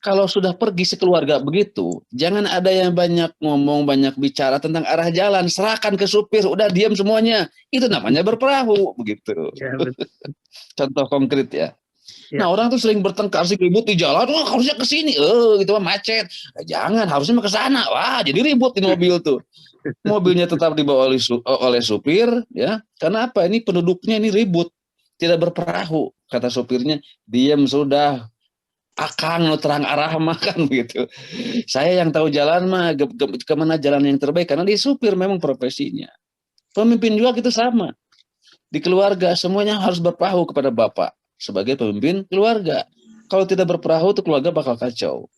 kalau sudah pergi sekeluarga begitu, jangan ada yang banyak ngomong, banyak bicara tentang arah jalan, serahkan ke supir, udah diam semuanya. Itu namanya berperahu, begitu. Ya, contoh konkret ya. Nah, orang tuh sering bertengkar, sih ribut di jalan, wah harusnya ke sini, gitu mah macet. Nah, jangan, harusnya ke sana. Wah, jadi ribut di mobil tuh. Mobilnya tetap dibawa oleh supir, ya. Karena apa? Ini penduduknya ini ribut, tidak berperahu. Kata supirnya, diam sudah. Akang lo terang arah makan begitu. Saya yang tahu jalan mah kemana jalan yang terbaik karena dia supir memang profesinya. Pemimpin juga gitu sama. Di keluarga semuanya harus berperahu kepada bapak sebagai pemimpin keluarga. Kalau tidak berperahu tuh keluarga bakal kacau.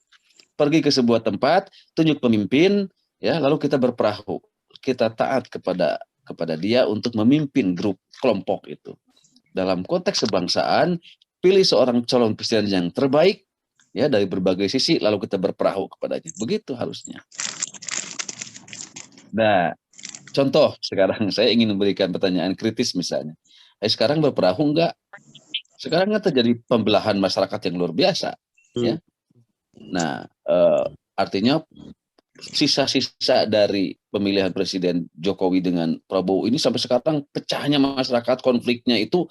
Pergi ke sebuah tempat, tunjuk pemimpin, ya lalu kita berperahu. Kita taat kepada dia untuk memimpin grup kelompok itu. Dalam konteks kebangsaan, pilih seorang calon presiden yang terbaik ya dari berbagai sisi lalu kita berperahu kepadanya. Begitu harusnya. Nah, contoh sekarang saya ingin memberikan pertanyaan kritis misalnya. Sekarang berperahu enggak? Sekarang kan terjadi pembelahan masyarakat yang luar biasa ya. Nah, artinya sisa-sisa dari pemilihan Presiden Jokowi dengan Prabowo ini sampai sekarang pecahnya masyarakat, konfliknya itu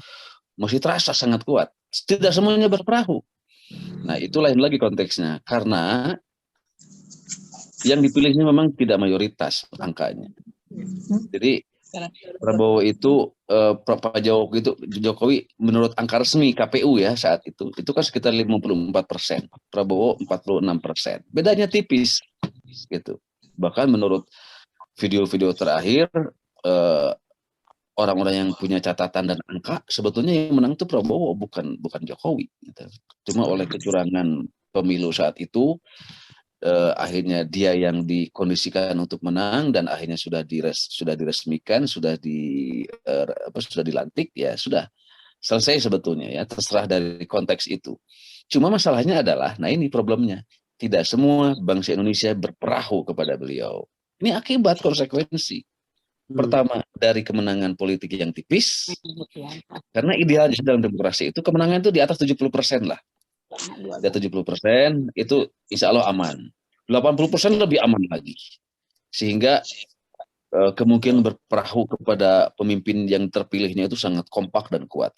masih terasa sangat kuat. Tidak semuanya berperahu. Nah, itu lain lagi konteksnya. Karena yang dipilihnya memang tidak mayoritas angkanya. Jadi Prabowo itu, Pak Jokowi menurut angka resmi KPU ya saat itu kan sekitar 54%. Prabowo 46%. Bedanya tipis, gitu. Bahkan menurut video-video terakhir, orang-orang yang punya catatan dan angka sebetulnya yang menang itu Prabowo bukan Jokowi. Gitu. Cuma oleh kecurangan pemilu saat itu akhirnya dia yang dikondisikan untuk menang dan akhirnya sudah diresmikan, sudah dilantik ya sudah selesai sebetulnya ya terserah dari konteks itu. Cuma masalahnya adalah, nah ini problemnya tidak semua bangsa Indonesia berperahu kepada beliau. Ini akibat konsekuensi. Pertama, dari kemenangan politik yang tipis, karena idealnya dalam demokrasi itu kemenangan itu di atas 70% lah. Di atas 70% itu insya Allah aman. 80% lebih aman lagi. Sehingga kemungkinan berperahu kepada pemimpin yang terpilihnya itu sangat kompak dan kuat.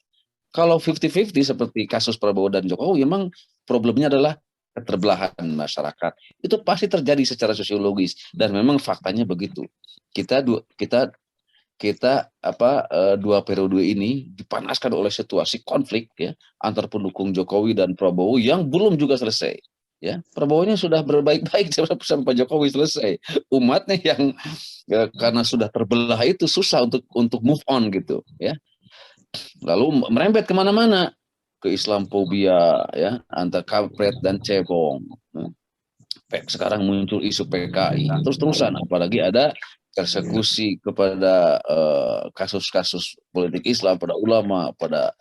Kalau 50-50 seperti kasus Prabowo dan Jokowi, memang problemnya adalah keterbelahan masyarakat. Itu pasti terjadi secara sosiologis dan memang faktanya begitu. Kita dua periode ini dipanaskan oleh situasi konflik ya antar pendukung Jokowi dan Prabowo yang belum juga selesai. Ya, Prabowo-nya sudah berbaik-baik sampai Pak Jokowi selesai. Umatnya yang karena sudah terbelah itu susah untuk move on gitu ya. Lalu merembet kemana-mana ke Islamfobia ya antara kampret dan cebong. Sekarang muncul isu PKI terus-terusan, apalagi ada persekusi kepada kasus-kasus politik Islam, pada ulama, pada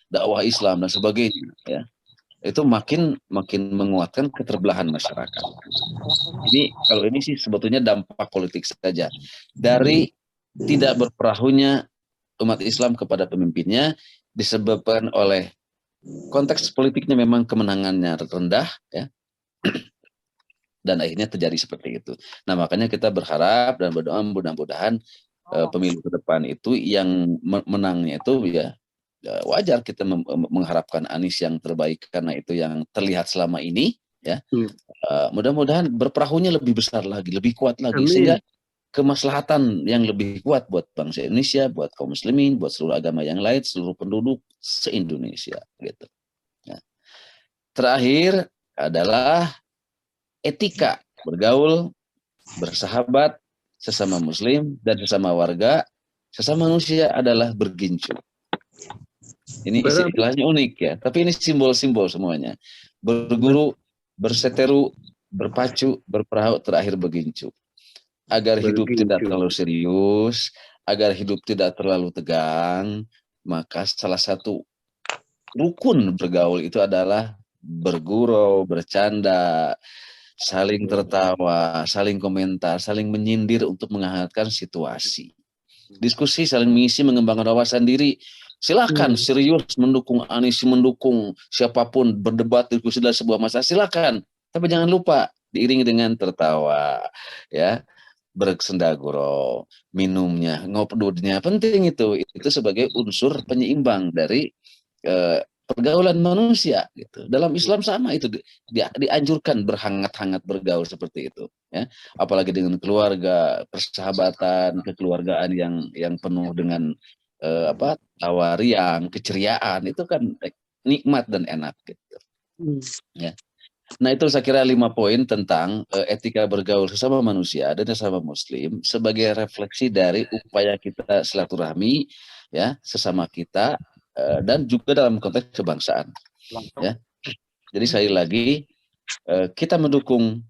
dakwah Islam dan sebagainya ya. Itu makin menguatkan keterbelahan masyarakat. Kalau ini sih sebetulnya dampak politik saja dari tidak berperahunya umat Islam kepada pemimpinnya disebabkan oleh konteks politiknya memang kemenangannya rendah ya. Dan akhirnya terjadi seperti itu. Nah, makanya kita berharap dan berdoa mudah-mudahan pemilu ke depan itu yang menangnya itu ya wajar kita mengharapkan Anies yang terbaik karena itu yang terlihat selama ini ya. Mudah-mudahan berperahunya lebih besar lagi, lebih kuat lagi. Amin. Sehingga kemaslahatan yang lebih kuat buat bangsa Indonesia, buat kaum muslimin, buat seluruh agama yang lain, seluruh penduduk se-Indonesia gitu. Ya. Terakhir adalah etika bergaul, bersahabat, sesama muslim dan sesama warga, sesama manusia adalah bergincu. Ini istilahnya unik ya, tapi ini simbol-simbol semuanya. Berguru berseteru, berpacu, berperahu, terakhir bergincu. Agar hidup tidak terlalu serius, agar hidup tidak terlalu tegang, maka salah satu rukun bergaul itu adalah bergurau, bercanda, saling tertawa, saling komentar, saling menyindir untuk menghangatkan situasi. Diskusi, saling mengisi, mengembangkan wawasan diri. Silakan serius mendukung Anies, mendukung siapapun, berdebat, diskusi dalam sebuah masalah, silakan. Tapi jangan lupa diiringi dengan tertawa, ya, bersendagurau, minumnya, ngobrolnya, penting itu sebagai unsur penyeimbang dari pergaulan manusia gitu. Dalam Islam sama itu dianjurkan berhangat-hangat bergaul seperti itu, ya. Apalagi dengan keluarga, persahabatan, kekeluargaan yang penuh dengan tawa riang, keceriaan, itu kan nikmat dan enak gitu. Ya. Nah, itu saya kira 5 poin tentang etika bergaul sesama manusia dan sesama muslim sebagai refleksi dari upaya kita silaturahmi, ya, sesama kita, dan juga dalam konteks kebangsaan, ya. Jadi sekali lagi, kita mendukung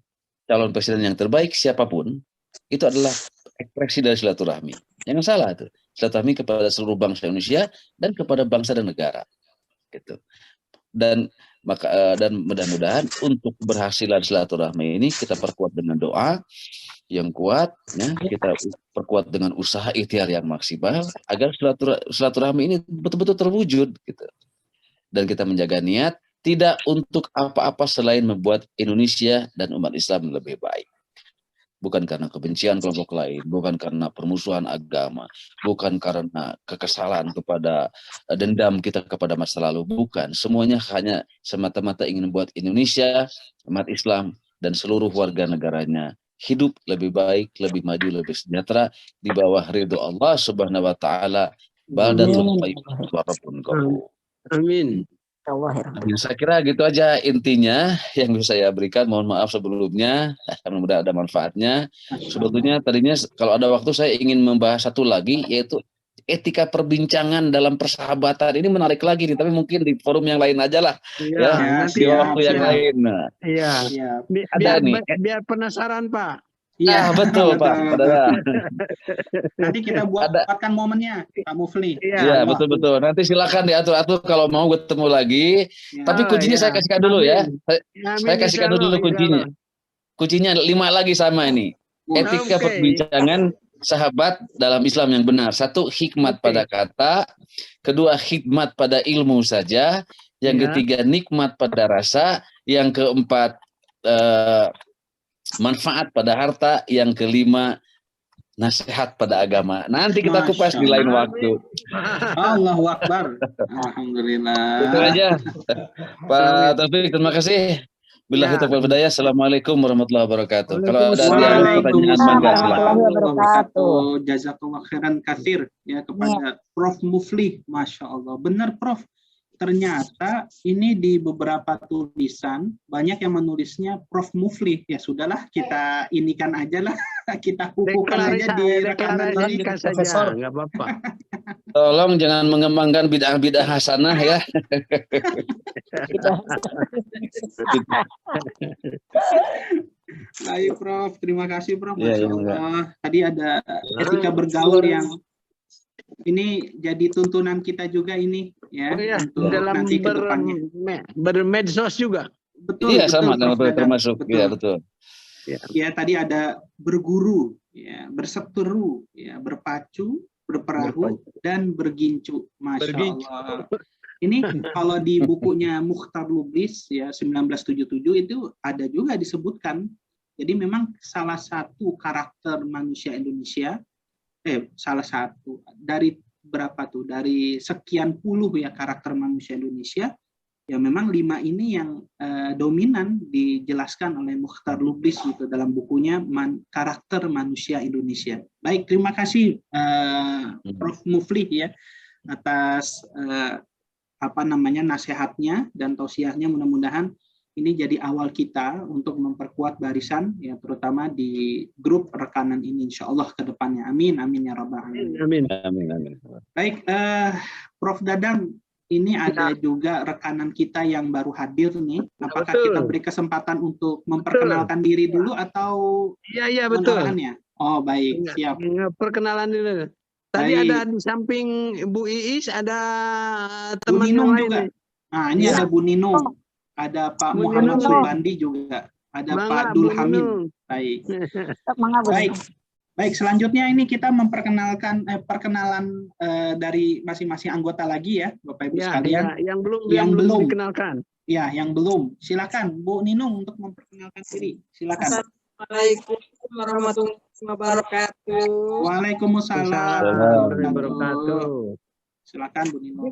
calon presiden yang terbaik siapapun, itu adalah ekspresi dari silaturahmi. Jangan salah itu, silaturahmi kepada seluruh bangsa Indonesia dan kepada bangsa dan negara, gitu. Dan mudah-mudahan untuk keberhasilan silaturahmi ini kita perkuat dengan doa yang kuat, ya, kita perkuat dengan usaha ikhtiar yang maksimal agar silaturahmi ini betul-betul terwujud gitu. Dan kita menjaga niat tidak untuk apa-apa selain membuat Indonesia dan umat Islam lebih baik. Bukan karena kebencian kelompok lain, bukan karena permusuhan agama, bukan karena kekesalan kepada dendam kita kepada masa lalu, bukan. Semuanya hanya semata-mata ingin membuat Indonesia, umat Islam, dan seluruh warga negaranya hidup lebih baik, lebih maju, lebih sejahtera di bawah ridho Allah Subhanahu wa taala. Baldatun thayyibun wa rabbun ghafur. Amin. Saya kira gitu aja intinya yang bisa saya berikan. Mohon maaf sebelumnya, mudah-mudahan ada manfaatnya. Sebetulnya tadinya kalau ada waktu saya ingin membahas satu lagi, yaitu etika perbincangan dalam persahabatan. Ini menarik lagi nih, tapi mungkin di forum yang lain aja lah, ya, di waktu yang lain. Iya. Biar penasaran, Pak. Iya, betul Pak. Nanti kita buatkan momennya, Pak Mufli. Iya, betul-betul. Nanti silakan diatur-atur kalau mau ketemu lagi. Ya. Tapi kuncinya saya kasihkan dulu ya. Saya kasihkan dulu kuncinya. Kuncinya 5 lagi sama ini. Etika perbincangan sahabat dalam Islam yang benar. 1, hikmat pada kata. 2, hikmat pada ilmu saja. Yang ketiga, nikmat pada rasa. Yang keempat, manfaat pada harta. Yang kelima, nasihat pada agama. Nanti kita kupas di lain waktu. Allahu Akbar. Alhamdulillah. Itu aja. Pak Taufik, terima kasih. Billahi taufiq wal hidayah. Assalamualaikum warahmatullahi wabarakatuh. Kalau ada pertanyaan, mangga silakan. Jazakallah khairan katsir ya kepada Prof Mufli. Masya Allah. Benar Prof. Ternyata ini di beberapa tulisan banyak yang menulisnya Prof Mufli. Ya sudahlah, kita inikan aja lah, kita kukuhkan aja di rekaman ini. Profesor, nggak apa-apa. Tolong jangan mengembangkan bid'ah-bid'ah hasanah ya. Baik Prof, terima kasih Prof. Masya Allah. Tadi ada etika bergaul yang ini jadi tuntunan kita juga ini ya, untuk dalam nanti ke depannya. Bermedsos juga. Betul. Iya, sama termasuk. Iya, betul. Ya, tadi ada berguru, ya, berseteru, ya, berpacu, berperahu, dan bergincu. Masya Allah. Ini kalau di bukunya Mukhtar Lubis ya 1977 itu ada juga disebutkan. Jadi memang salah satu karakter manusia Indonesia, salah satu dari berapa tuh, dari sekian puluh ya karakter manusia Indonesia, ya memang 5 ini yang dominan dijelaskan oleh Mukhtar Lubis gitu dalam bukunya Karakter Manusia Indonesia. Baik, terima kasih Prof Mufli ya atas nasihatnya dan tausiahnya. Mudah-mudahan ini jadi awal kita untuk memperkuat barisan ya, terutama di grup rekanan ini insya Allah ke depannya. Amin, amin ya rabbal alamin. Amin. Amin. Baik, Prof Dadang, ini ada juga rekanan kita yang baru hadir nih. Apakah Betul. kita beri kesempatan untuk memperkenalkan diri dulu atau Iya betul. arahannya? Oh baik, siap. Perkenalan dulu. Tadi Baik. ada di samping Bu Iis ada Bu teman Ninung lain juga. nih. Nah, ini ada Bu Ninung. Ada Pak Bu Muhammad Ninung. Subandi juga. Ada Bangga, Pak Bu Dul Ninung. Hamid. Baik. Baik. Baik, selanjutnya ini kita memperkenalkan perkenalan dari masing-masing anggota lagi ya, Bapak Ibu sekalian. Ya, yang belum dikenalkan. Ya, yang belum. Silakan Bu Ninung untuk memperkenalkan diri. Silakan. Assalamualaikum warahmatullahi wabarakatuh. Waalaikumsalam warahmatullahi wabarakatuh. Silakan Bu Ninung.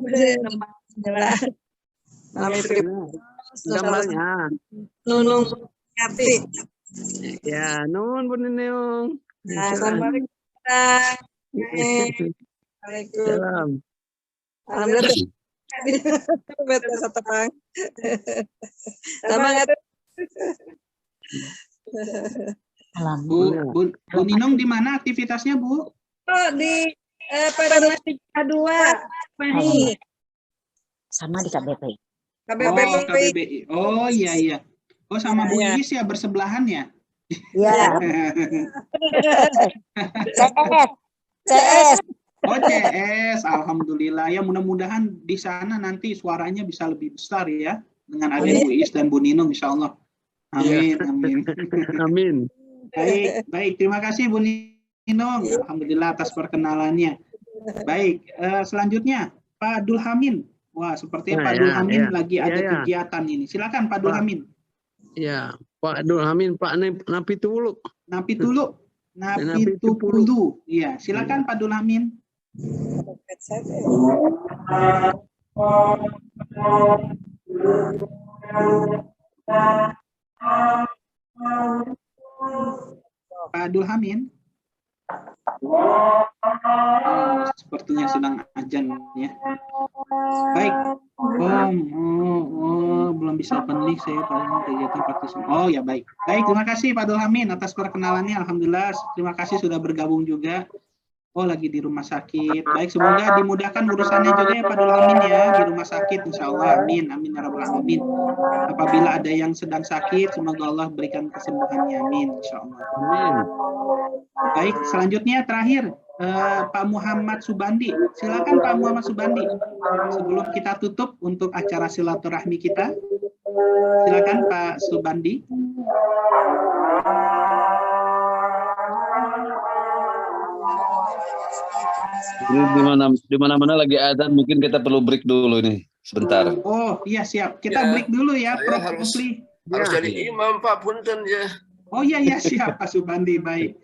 Gambarnya. Nunung Yati. Ya, nun Bu Ninung. Assalamualaikum. Salam. Alhamdulillah. Betul satu bang. Semangat. Bu Ninung di mana aktivitasnya Bu? Oh di Pada 2 Mahi. Sama di KBP. KBBI. Oh iya. Oh sama Bu Iis ya bersebelahan ya? Iya. CS. Oh CS, alhamdulillah ya, mudah-mudahan di sana nanti suaranya bisa lebih besar ya dengan ada Bu Iis dan Bu Ninung insya Allah. Amin, amin. Amin. Baik, terima kasih Bu Ninung. Alhamdulillah atas perkenalannya. Baik, selanjutnya Pak Dul Hamin. Wah, sepertinya Pak Dul Hamin lagi ada kegiatan ini. Silakan Pak Dul Hamin. Ya, Pak Dul Hamin, Pak Napitulu. Napitupulu. Iya, silakan Pak Dul Hamin. Pak Abdul Hamid. Sepertinya sedang ajan ya. Baik. Belum bisa open link saya pada kegiatan partisipasi. Oh ya baik. Baik, terima kasih Pak Abdul Hamid atas perkenalannya. Alhamdulillah. Terima kasih sudah bergabung juga. Oh lagi di rumah sakit. Baik, semoga dimudahkan urusannya juga ya Pak Abdul Hamid ya di rumah sakit. Insya Allah. Amin. Amin ya rabbal alamin. Apabila ada yang sedang sakit, semoga Allah berikan kesembuhannya. Amin. Insya Allah. Amin. Baik, selanjutnya terakhir Pak Muhammad Subandi. Silakan Pak Muhammad Subandi. Sebelum kita tutup untuk acara silaturahmi kita, silakan Pak Subandi. Di mana-mana lagi adzan, mungkin kita perlu break dulu nih sebentar. Oh iya siap, kita break dulu ya, Prof. Harus jadi imam Pak Punten ya. Oh iya siap Pak Subandi, baik.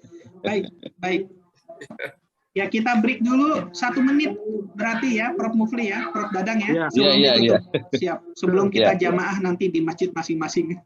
Ya kita break dulu 1 menit berarti ya Prof. Mufli ya, Prof. Dadang ya. Iya. Siap. Sebelum kita jamaah nanti di masjid masing-masing.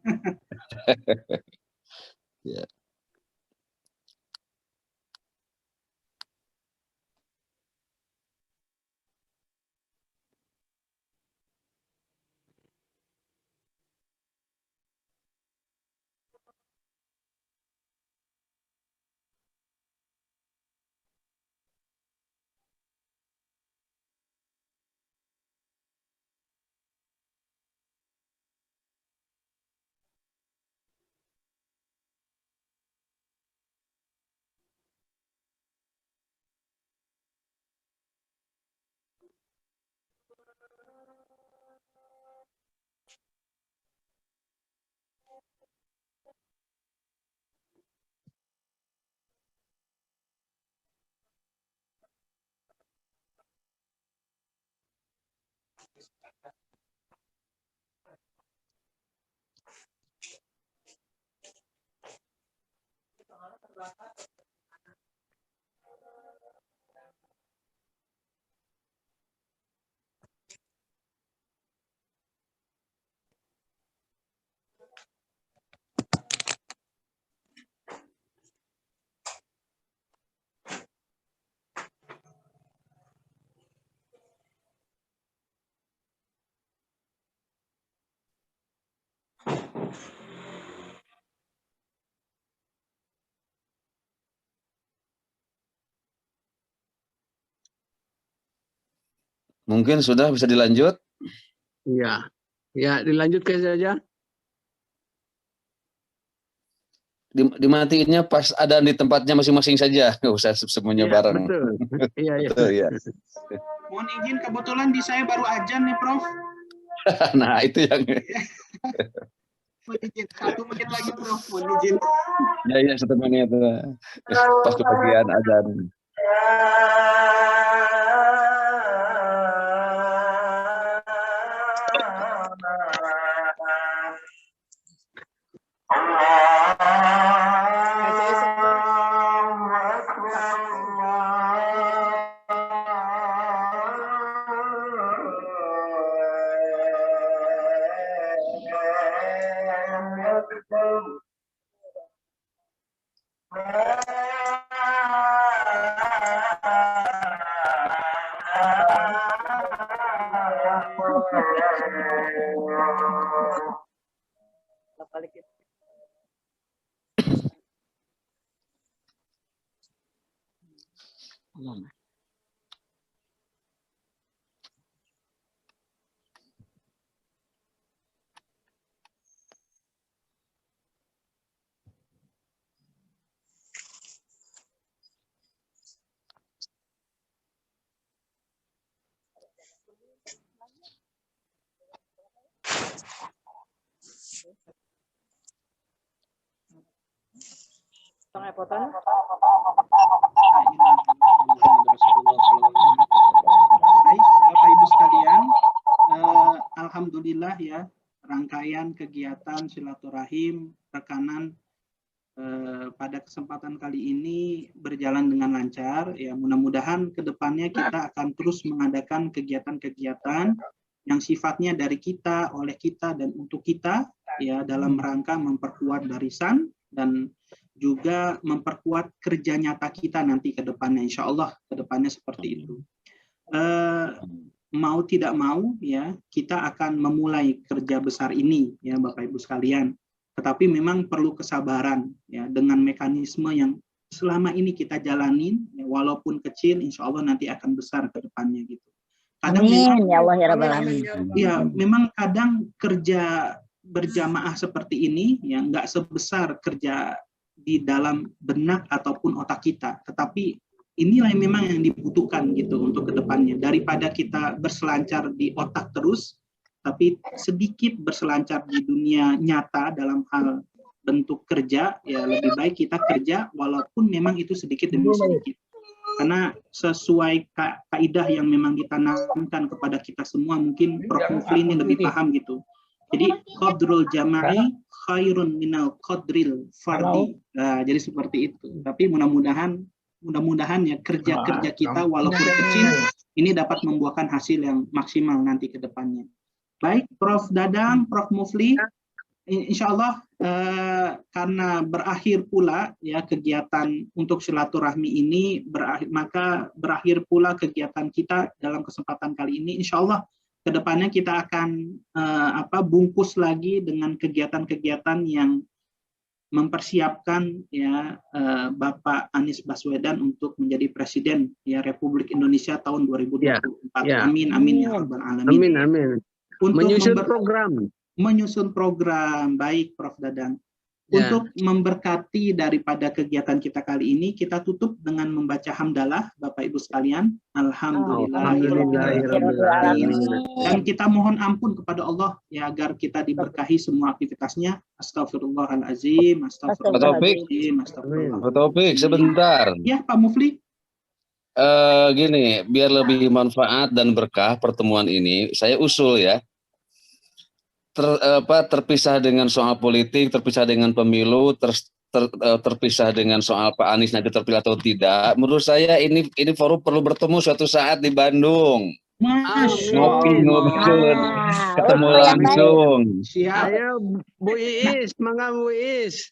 Mungkin sudah bisa dilanjut? Iya. Ya, dilanjutkan saja. Dimatiinnya pas ada di tempatnya masing-masing saja, nggak usah semuanya bareng. Betul. Iya, iya. Betul, ya. Mohon izin, kebetulan di saya baru ajan nih, Prof. Nah, itu yang... Mohon izin, 1 menit lagi, Prof. Mohon izin. Ya, 1 menit. Pas kebagian azan. Pengepotan. Baik, Bapak Ibu sekalian, alhamdulillah ya, rangkaian kegiatan silaturahim rekanan pada kesempatan kali ini berjalan dengan lancar. Ya, mudah-mudahan ke depannya kita akan terus mengadakan kegiatan-kegiatan yang sifatnya dari kita, oleh kita, dan untuk kita, ya, dalam rangka memperkuat barisan dan juga memperkuat kerja nyata kita nanti ke depannya, insya Allah ke depannya seperti itu. Mau tidak mau ya, kita akan memulai kerja besar ini ya Bapak Ibu sekalian. Tetapi memang perlu kesabaran ya, dengan mekanisme yang selama ini kita jalanin ya, walaupun kecil insya Allah nanti akan besar ke depannya gitu. Kadang Amin memang, ya Allah ya Rabbal Alamin. ya memang kadang kerja berjamaah seperti ini ya nggak sebesar kerja di dalam benak ataupun otak kita, tetapi inilah yang memang yang dibutuhkan gitu untuk kedepannya, daripada kita berselancar di otak terus, tapi sedikit berselancar di dunia nyata dalam hal bentuk kerja, ya lebih baik kita kerja walaupun memang itu sedikit demi sedikit, karena sesuai kaidah yang memang ditanamkan kepada kita semua, mungkin Prof. Mufli ini lebih paham gitu. Jadi qadrul jama'i khairun minal qadril fardi. Nah, jadi seperti itu. Tapi mudah-mudahan ya kerja-kerja kita walaupun kecil ini dapat membuahkan hasil yang maksimal nanti ke depannya. Baik, Prof. Dadang, Prof. Mufli, insya Allah karena berakhir pula ya kegiatan untuk silaturahmi ini maka berakhir pula kegiatan kita dalam kesempatan kali ini. Insya Allah kedepannya kita akan bungkus lagi dengan kegiatan-kegiatan yang mempersiapkan ya Bapak Anies Baswedan untuk menjadi Presiden ya Republik Indonesia tahun 2024. Amin amin ya rabbal alamin. Amin amin. Untuk menyusun program baik Prof. Dadang. Untuk memberkati daripada kegiatan kita kali ini, kita tutup dengan membaca hamdalah, Bapak Ibu sekalian. Alhamdulillahirrahmanirrahim. Dan kita mohon ampun kepada Allah ya agar kita diberkahi semua aktivitasnya. Astagfirullahalazim, astagfirullahalazim, astagfirullahalazim. Topik sebentar. Ya, Pak Mufli. Gini, biar lebih manfaat dan berkah pertemuan ini, saya usul ya. Terpisah dengan soal politik, terpisah dengan pemilu, terpisah dengan soal Pak Anies nanti terpilih atau tidak. Menurut saya ini forum perlu bertemu suatu saat di Bandung. Ngopi, ketemu langsung. Ayo Bu Iis, mangga Bu Iis.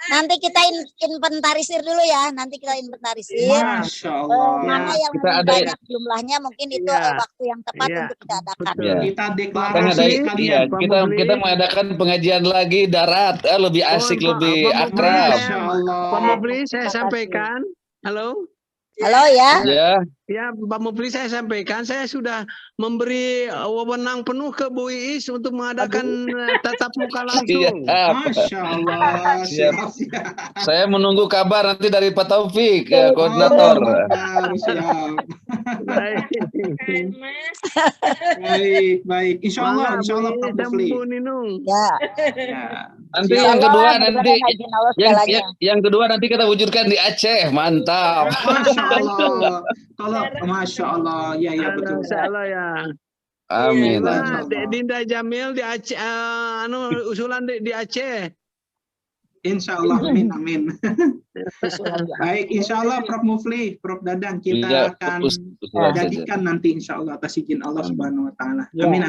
Nanti kita inventarisir dulu ya. Nanti kita inventarisir. Masya Allah. Mana yang banyak jumlahnya, mungkin itu waktu yang tepat untuk kita adakan. Kita deklarasi sekalian. Kita mengadakan pengajian lagi darat, lebih asik, lebih akrab. Pak Mufli, saya sampaikan. Halo. Halo ya. Ya, Pak Mufli, saya sampaikan, saya sudah memberi wewenang penuh ke Bu Iis untuk mengadakan tatap muka langsung. Masya Allah. Siap. Siap. Saya menunggu kabar nanti dari Pak Taufik, koordinator. Siap. Baik. Insya Allah Pak Mufli. Ya. Nanti yang kedua nanti kita wujudkan di Aceh, mantap. Masya Allah. Kalau Masya Allah, ya betul. Insya Allah ya. Amin. Dinda Jamil di Aceh, usulan di Aceh. Insya Allah, amin. Baik, insya Allah Prof Mufli, Prof Dadang, kita akan jadikan nanti insya Allah atas izin Allah Subhanahu Wa Taala. Amin.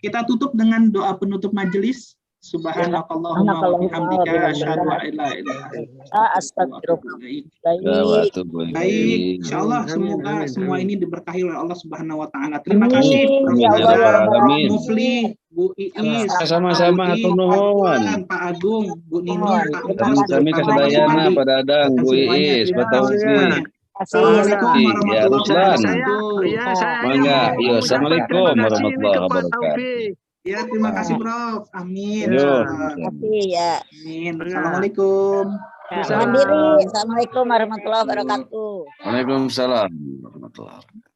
Kita tutup dengan doa penutup majelis. Subhanakallahumma wa bihamdika asyhadu an la ilaha illa anta astaghfiruka wa atubu ilaik. Baik, insyaallah semoga semua ini diberkahi oleh Allah Subhanahu wa taala. Terima kasih Prof Mufli, Bu Iis, sama-sama hatur nuhun. Pak Agung, Bu Ninun, Pak Kami kasadayana Pak Dadang, Bu Iis, Pak Taufik. Assalamualaikum warahmatullahi wabarakatuh. Assalamualaikum warahmatullahi wabarakatuh. Ya, terima kasih Prof. Amin. Terima kasih ya. Amin. Assalamualaikum. Mandiri. Assalamualaikum warahmatullahi wabarakatuh. Waalaikumsalam warahmatullahi wabarakatuh.